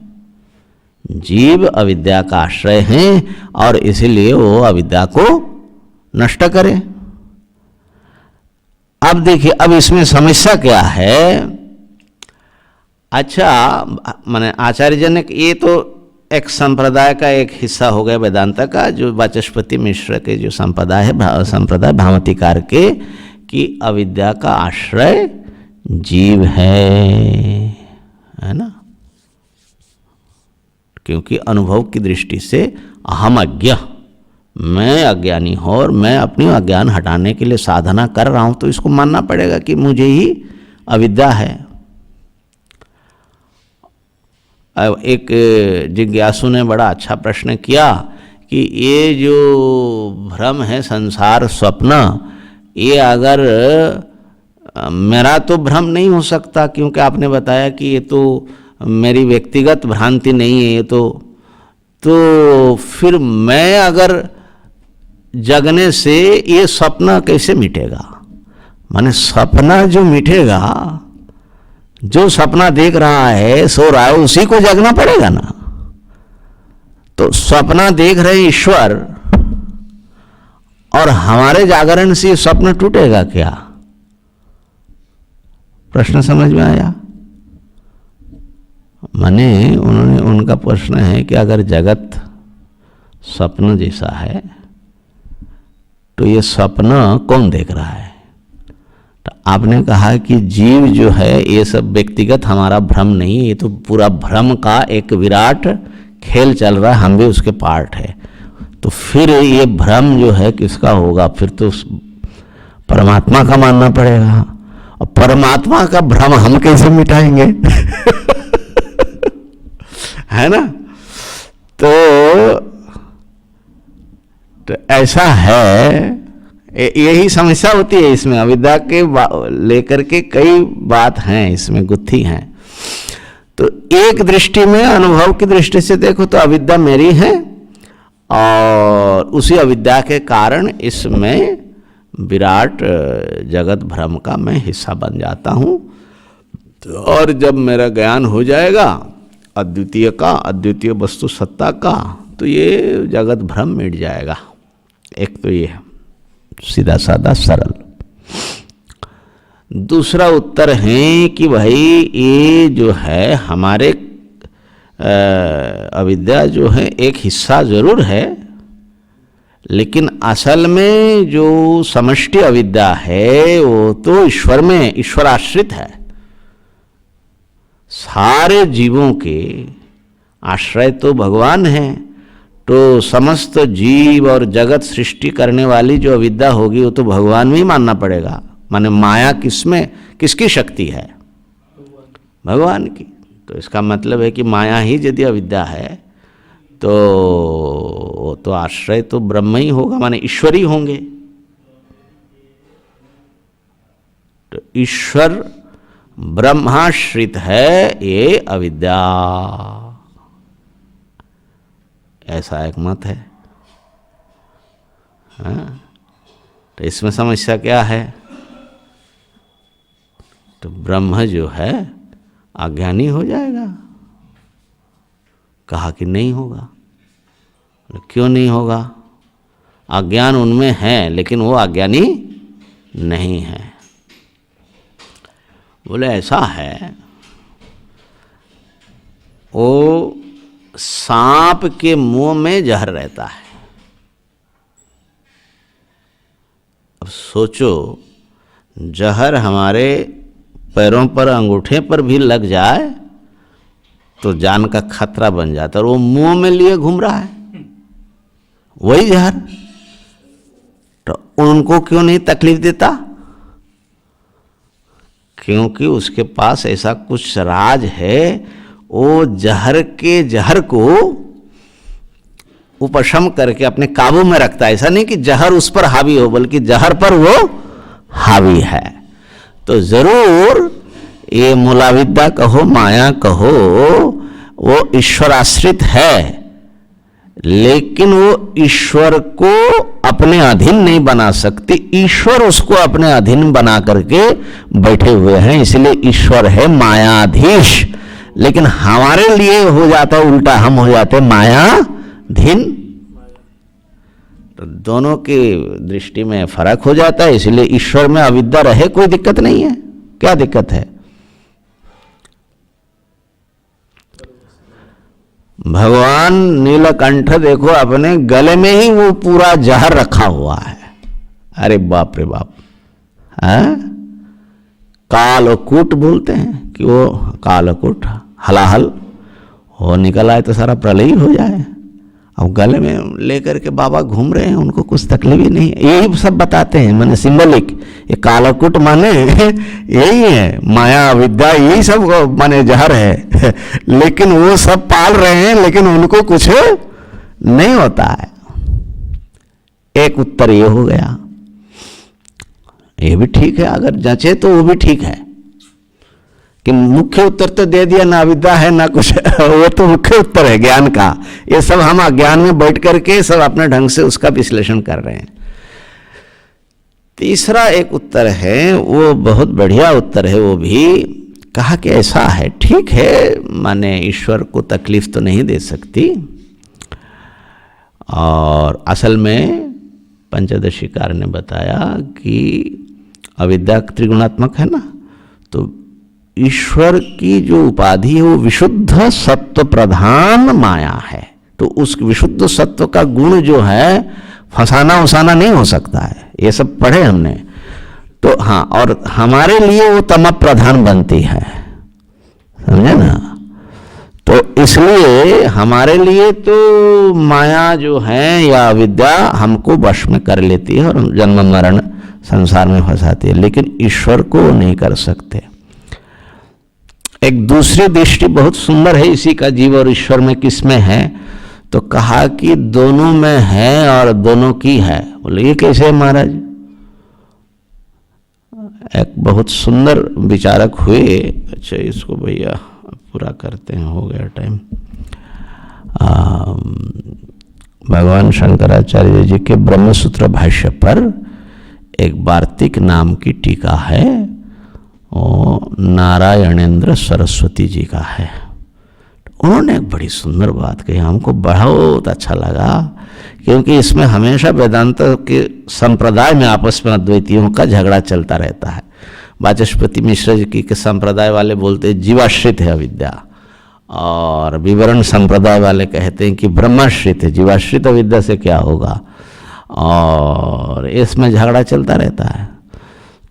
जीव अविद्या का आश्रय है, और इसीलिए वो अविद्या को नष्ट करे। अब देखिए, अब इसमें समस्या क्या है? अच्छा, माने आचार्य जन ने, ये तो एक संप्रदाय का एक हिस्सा हो गया वेदांता का, जो वाचस्पति मिश्र के जो संप्रदाय है, संप्रदाय भामतिकार के, कि अविद्या का आश्रय जीव है ना। क्योंकि अनुभव की दृष्टि से अहम अज्ञ, मैं अज्ञानी हूँ और मैं अपनी अज्ञान हटाने के लिए साधना कर रहा हूँ, तो इसको मानना पड़ेगा कि मुझे ही अविद्या है। अब एक जिज्ञासु ने बड़ा अच्छा प्रश्न किया कि ये जो भ्रम है, संसार स्वप्न, ये अगर मेरा तो भ्रम नहीं हो सकता, क्योंकि आपने बताया कि ये तो मेरी व्यक्तिगत भ्रांति नहीं है, ये तो फिर मैं अगर जगने से ये सपना कैसे मिटेगा? माने सपना जो मिटेगा, जो सपना देख रहा है, सो रहा है, उसी को जगना पड़ेगा ना। तो सपना देख रहे ईश्वर और हमारे जागरण से स्वप्न टूटेगा क्या? प्रश्न समझ में आया? माने उनका प्रश्न है कि अगर जगत स्वप्न जैसा है तो ये स्वप्न कौन देख रहा है? तो आपने कहा कि जीव जो है ये सब व्यक्तिगत हमारा भ्रम नहीं है, ये तो पूरा भ्रम का एक विराट खेल चल रहा है, हम भी उसके पार्ट है। तो फिर ये भ्रम जो है किसका होगा? फिर तो परमात्मा का मानना पड़ेगा। और परमात्मा का भ्रम हम कैसे मिटाएंगे? है ना? तो ऐसा है, यही समस्या होती है इसमें। अविद्या के लेकर के कई बात हैं इसमें, गुत्थी हैं। तो एक दृष्टि में, अनुभव की दृष्टि से देखो तो अविद्या मेरी है और उसी अविद्या के कारण इसमें विराट जगत भ्रम का मैं हिस्सा बन जाता हूँ। और जब मेरा ज्ञान हो जाएगा अद्वितीय का, अद्वितीय वस्तु सत्ता का, तो ये जगत भ्रम मिट जाएगा। एक तो ये सीधा साधा सरल। दूसरा उत्तर है कि भाई ये जो है हमारे अविद्या जो है एक हिस्सा जरूर है, लेकिन असल में जो समष्टि अविद्या है वो तो ईश्वर में, ईश्वर आश्रित है। सारे जीवों के आश्रय तो भगवान है। तो समस्त जीव और जगत सृष्टि करने वाली जो अविद्या होगी वो तो भगवान में ही मानना पड़ेगा। माने माया किसमें, किसकी शक्ति है? भगवान की। तो इसका मतलब है कि माया ही यदि अविद्या है तो आश्रय तो ब्रह्म ही होगा, माने ईश्वर ही होंगे। तो ईश्वर ब्रह्माश्रित है ये अविद्या, ऐसा एक मत है। हाँ? तो इसमें समस्या क्या है? तो ब्रह्म जो है अज्ञानी हो जाएगा। कहा कि नहीं होगा। क्यों नहीं होगा? अज्ञान उनमें है लेकिन वो अज्ञानी नहीं है। बोले ऐसा है, वो सांप के मुंह में जहर रहता है। अब सोचो, जहर हमारे पैरों पर, अंगूठे पर भी लग जाए तो जान का खतरा बन जाता है, और वो मुंह में लिए घूम रहा है वही जहर। तो उनको क्यों नहीं तकलीफ देता? क्योंकि उसके पास ऐसा कुछ राज है, वो जहर को उपशम करके अपने काबू में रखता है। ऐसा नहीं कि जहर उस पर हावी हो, बल्कि जहर पर वो हावी है। तो जरूर ये मूलाविद्या कहो, माया कहो, वो ईश्वर आश्रित है, लेकिन वो ईश्वर को अपने अधीन नहीं बना सकती। ईश्वर उसको अपने अधीन बना करके बैठे हुए हैं, इसलिए ईश्वर है मायाधीश। लेकिन हमारे लिए हो जाता उल्टा, हम हो जाते मायाधीन। तो दोनों की दृष्टि में फर्क हो जाता है। इसलिए ईश्वर में अविद्या रहे कोई दिक्कत नहीं है। क्या दिक्कत है? भगवान नीलकंठ देखो अपने गले में ही वो पूरा जहर रखा हुआ है। अरे बाप रे बाप। है कालकूट बोलते हैं कि वो कालकूट हलाहल हो निकल आए तो सारा प्रलय हो जाए। अब गले में लेकर के बाबा घूम रहे हैं, उनको कुछ तकलीफ ही नहीं है। यही सब बताते हैं, माने सिंबलिक, ये कालाकुट माने यही है, माया विद्या यही सब माने जहर है लेकिन वो सब पाल रहे हैं, लेकिन उनको कुछ नहीं होता है। एक उत्तर ये हो गया, ये भी ठीक है, अगर जचे तो वो भी ठीक है कि मुख्य उत्तर तो दे दिया, ना विद्या है ना कुछ वो तो मुख्य उत्तर है ज्ञान का। ये सब हम अज्ञान में बैठ करके सब अपने ढंग से उसका विश्लेषण कर रहे हैं। तीसरा एक उत्तर है, वो बहुत बढ़िया उत्तर है, वो भी कहा कि ऐसा है, ठीक है, माने ईश्वर को तकलीफ तो नहीं दे सकती, और असल में पंचदशीकार ने बताया कि अविद्या त्रिगुणात्मक है ना, तो ईश्वर की जो उपाधि है वो विशुद्ध सत्व प्रधान माया है। तो उस विशुद्ध सत्व का गुण जो है फंसाना उसाना नहीं हो सकता है, ये सब पढ़े हमने। तो हाँ, और हमारे लिए वो तम प्रधान बनती है, समझे ना। तो इसलिए हमारे लिए तो माया जो है या विद्या हमको वश में कर लेती है और जन्म मरण संसार में फंसाती है, लेकिन ईश्वर को नहीं कर सकते। एक दूसरी दृष्टि बहुत सुंदर है इसी का, जीव और ईश्वर में किस में है, तो कहा कि दोनों में है और दोनों की है। बोले ये कैसे है महाराज? एक बहुत सुंदर विचारक हुए, अच्छा इसको भैया पूरा करते हैं, हो गया टाइम। भगवान शंकराचार्य जी के ब्रह्मसूत्र भाष्य पर एक वार्तिक नाम की टीका है, वो नारायणेंद्र सरस्वती जी का है। उन्होंने एक बड़ी सुंदर बात कही, हमको बहुत अच्छा लगा, क्योंकि इसमें हमेशा वेदांत के संप्रदाय में आपस में अद्वैतियों का झगड़ा चलता रहता है। वाचस्पति मिश्र जी के संप्रदाय वाले बोलते हैं जीवाश्रित है अविद्या, और विवरण संप्रदाय वाले कहते हैं कि ब्रह्माश्रित है, जीवाश्रित अविद्या से क्या होगा, और इसमें झगड़ा चलता रहता है।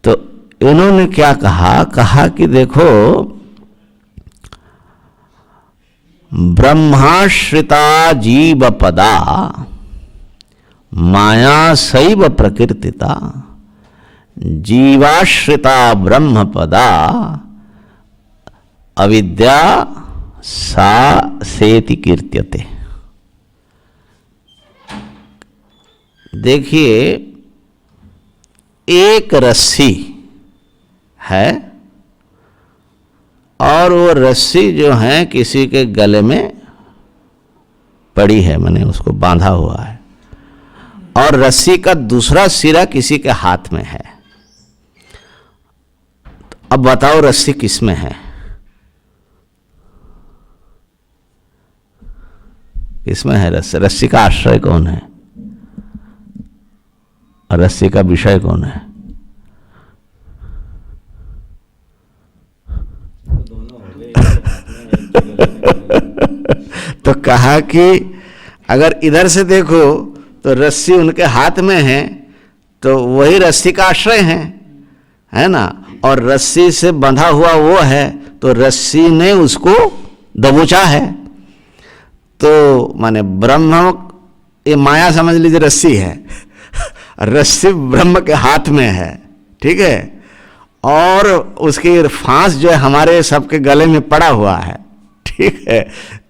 तो इन्होंने क्या कहा, कहा कि देखो ब्रह्माश्रिता जीव पदा माया सैव प्रकीर्तिता, जीवाश्रिता ब्रह्म पदा अविद्या सा सेति कीर्त्यते। देखिए, एक रस्सी है और वो रस्सी जो है किसी के गले में पड़ी है, मैंने उसको बांधा हुआ है, और रस्सी का दूसरा सिरा किसी के हाथ में है। अब बताओ रस्सी किस में है? किसमें है रस्सी? रस्सी का आश्रय कौन है और रस्सी का विषय कौन है? तो कहा कि अगर इधर से देखो तो रस्सी उनके हाथ में है, तो वही रस्सी का आश्रय है ना, और रस्सी से बंधा हुआ वो है, तो रस्सी ने उसको दबोचा है। तो माने ब्रह्म, ये माया समझ लीजिए रस्सी है रस्सी ब्रह्म के हाथ में है, ठीक है, और उसकी फांस जो है हमारे सबके गले में पड़ा हुआ है, ठीक है।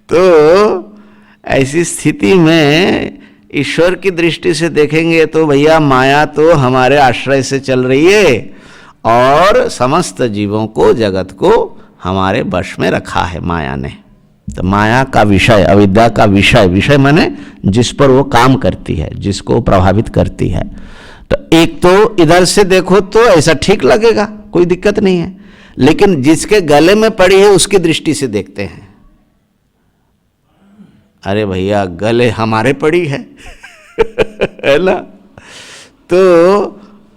तो ऐसी स्थिति में ईश्वर की दृष्टि से देखेंगे तो भैया माया तो हमारे आश्रय से चल रही है और समस्त जीवों को, जगत को हमारे वश में रखा है माया ने। तो माया का विषय, अविद्या का विषय, विषय माने जिस पर वो काम करती है, जिसको प्रभावित करती है। तो एक तो इधर से देखो तो ऐसा ठीक लगेगा, कोई दिक्कत नहीं है, लेकिन जिसके गले में पड़ी है उसकी दृष्टि से देखते हैं, अरे भैया गले हमारे पड़ी है है ना। तो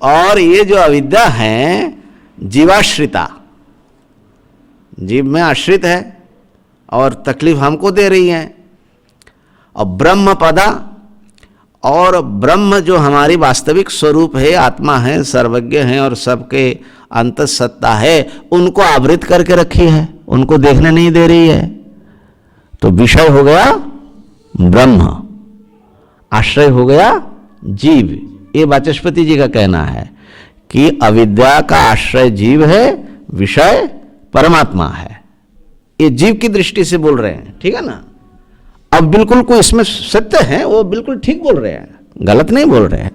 और ये जो अविद्या है जीवाश्रिता, जीव में आश्रित है और तकलीफ हमको दे रही है, और ब्रह्म पदा, और ब्रह्म जो हमारी वास्तविक स्वरूप है, आत्मा है, सर्वज्ञ है और सबके अंतःसत्ता है, उनको आवृत करके रखी है, उनको देखने नहीं दे रही है। तो विषय हो गया ब्रह्म आश्रय हो गया जीव। ये वाचस्पति जी का कहना है कि अविद्या का आश्रय जीव है, विषय परमात्मा है। ये जीव की दृष्टि से बोल रहे हैं, ठीक है ना। अब बिल्कुल कोई इसमें सत्य है, वो बिल्कुल ठीक बोल रहे हैं, गलत नहीं बोल रहे हैं।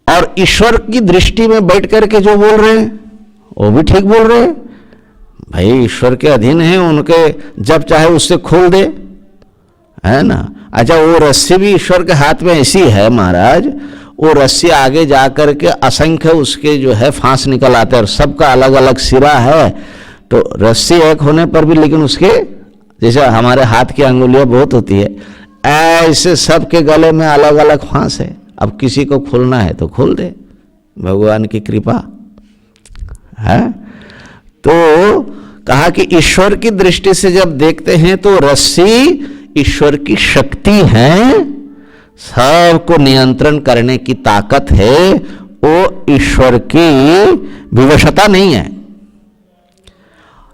और ईश्वर की दृष्टि में बैठ करके जो बोल रहे हैं वो भी ठीक बोल रहे हैं। भाई ईश्वर के अधीन है, उनके जब चाहे उससे खोल दे, है ना। अच्छा, वो रस्सी भी ईश्वर के हाथ में ऐसी है महाराज, वो रस्सी आगे जाकर के असंख्य उसके जो है फांस निकल आते हैं, और सबका अलग अलग सिरा है। तो रस्सी एक होने पर भी लेकिन उसके, जैसे हमारे हाथ की अंगुलियां बहुत होती है, ऐसे सबके गले में अलग अलग फांस है। अब किसी को खोलना है तो खोल दे, भगवान की कृपा है। तो कहा कि ईश्वर की दृष्टि से जब देखते हैं तो रस्सी ईश्वर की शक्ति है, सबको नियंत्रण करने की ताकत है, वो ईश्वर की विवशता नहीं है।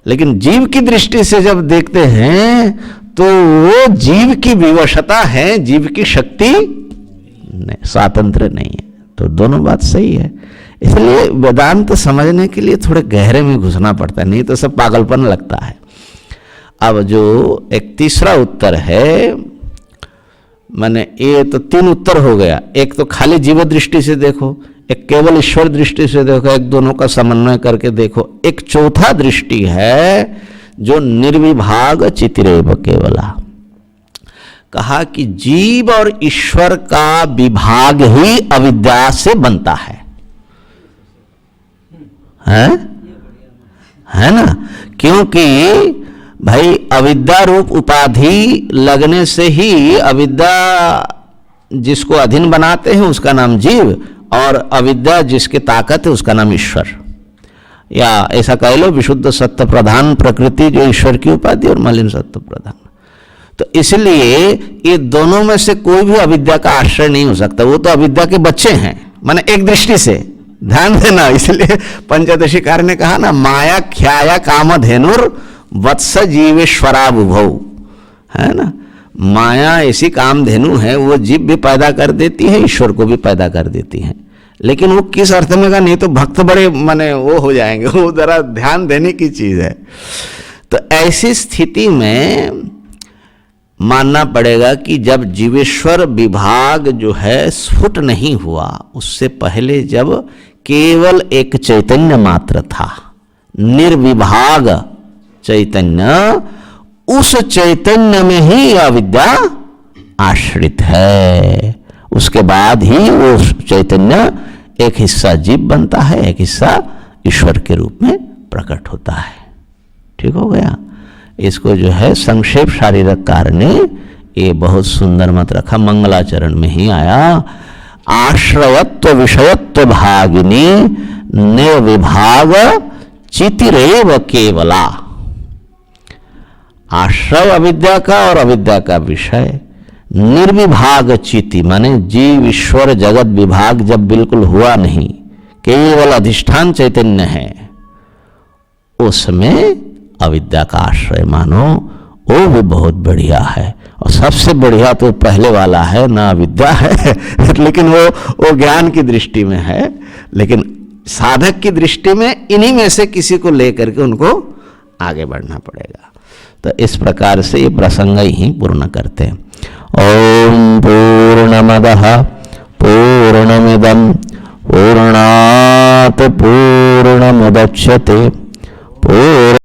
लेकिन जीव की दृष्टि से जब देखते हैं तो वो जीव की विवशता है, जीव की शक्ति नहीं, स्वातंत्र नहीं है। तो दोनों बात सही है। इसलिए वेदांत समझने के लिए थोड़े गहरे में घुसना पड़ता है, नहीं तो सब पागलपन लगता है। अब जो एक तीसरा उत्तर है, माने ये तो 3 उत्तर हो गया। एक तो खाली जीव दृष्टि से देखो, एक केवल ईश्वर दृष्टि से देखो, एक दोनों का समन्वय करके देखो। एक चौथा दृष्टि है जो निर्विभाग चितिरेव केवला। कहा कि जीव और ईश्वर का विभाग ही अविद्या से बनता है ना। क्योंकि भाई अविद्या रूप उपाधि लगने से ही अविद्या जिसको अधीन बनाते हैं उसका नाम जीव, और अविद्या जिसकी ताकत है उसका नाम ईश्वर, या ऐसा कह लो विशुद्ध सत्य प्रधान प्रकृति जो ईश्वर की उपाधि और मलिन सत्य प्रधान। तो इसलिए ये दोनों में से कोई भी अविद्या का आश्रय नहीं हो सकता, वो तो अविद्या के बच्चे हैं, माने एक दृष्टि से ध्यान देना। इसलिए पंचदशिकार ने कहा ना, माया ख्याया कामधेनुर वत्स जीवेश्वराबुभौ, है ना। माया ऐसी कामधेनु है, वो जीव भी पैदा कर देती है, ईश्वर को भी पैदा कर देती है। लेकिन वो किस अर्थ में का, नहीं तो भक्त बड़े माने वो हो जाएंगे, वो जरा ध्यान देने की चीज है। तो ऐसी स्थिति में मानना पड़ेगा कि जब जीवेश्वर विभाग जो है स्फुट नहीं हुआ, उससे पहले जब केवल एक चैतन्य मात्र था, निर्विभाग चैतन्य, उस चैतन्य में ही अविद्या आश्रित है। उसके बाद ही वो चैतन्य एक हिस्सा जीव बनता है, एक हिस्सा ईश्वर के रूप में प्रकट होता है। ठीक हो गया। इसको जो है संक्षेप शारीरककार ने ये बहुत सुंदर मत रखा, मंगलाचरण में ही आया। आश्रयत्व विषयत्व भागिनी निर्विभाग चितिरेव केवला। आश्रय अविद्या का और अविद्या का विषय, निर्विभाग चिति माने जीव ईश्वर जगत विभाग जब बिल्कुल हुआ नहीं, केवल अधिष्ठान चैतन्य है, उसमें अविद्या का आश्रय मानो, वो भी बहुत बढ़िया है। और सबसे बढ़िया तो पहले वाला है, ना अविद्या है लेकिन वो ज्ञान की दृष्टि में है, लेकिन साधक की दृष्टि में इन्हीं में से किसी को लेकर के उनको आगे बढ़ना पड़ेगा। तो इस प्रकार से ये प्रसंग ही पूर्ण करते हैं। ओम पूर्णमदः पूर्णमिदं पूर्णात् पूर्णमुदच्यते।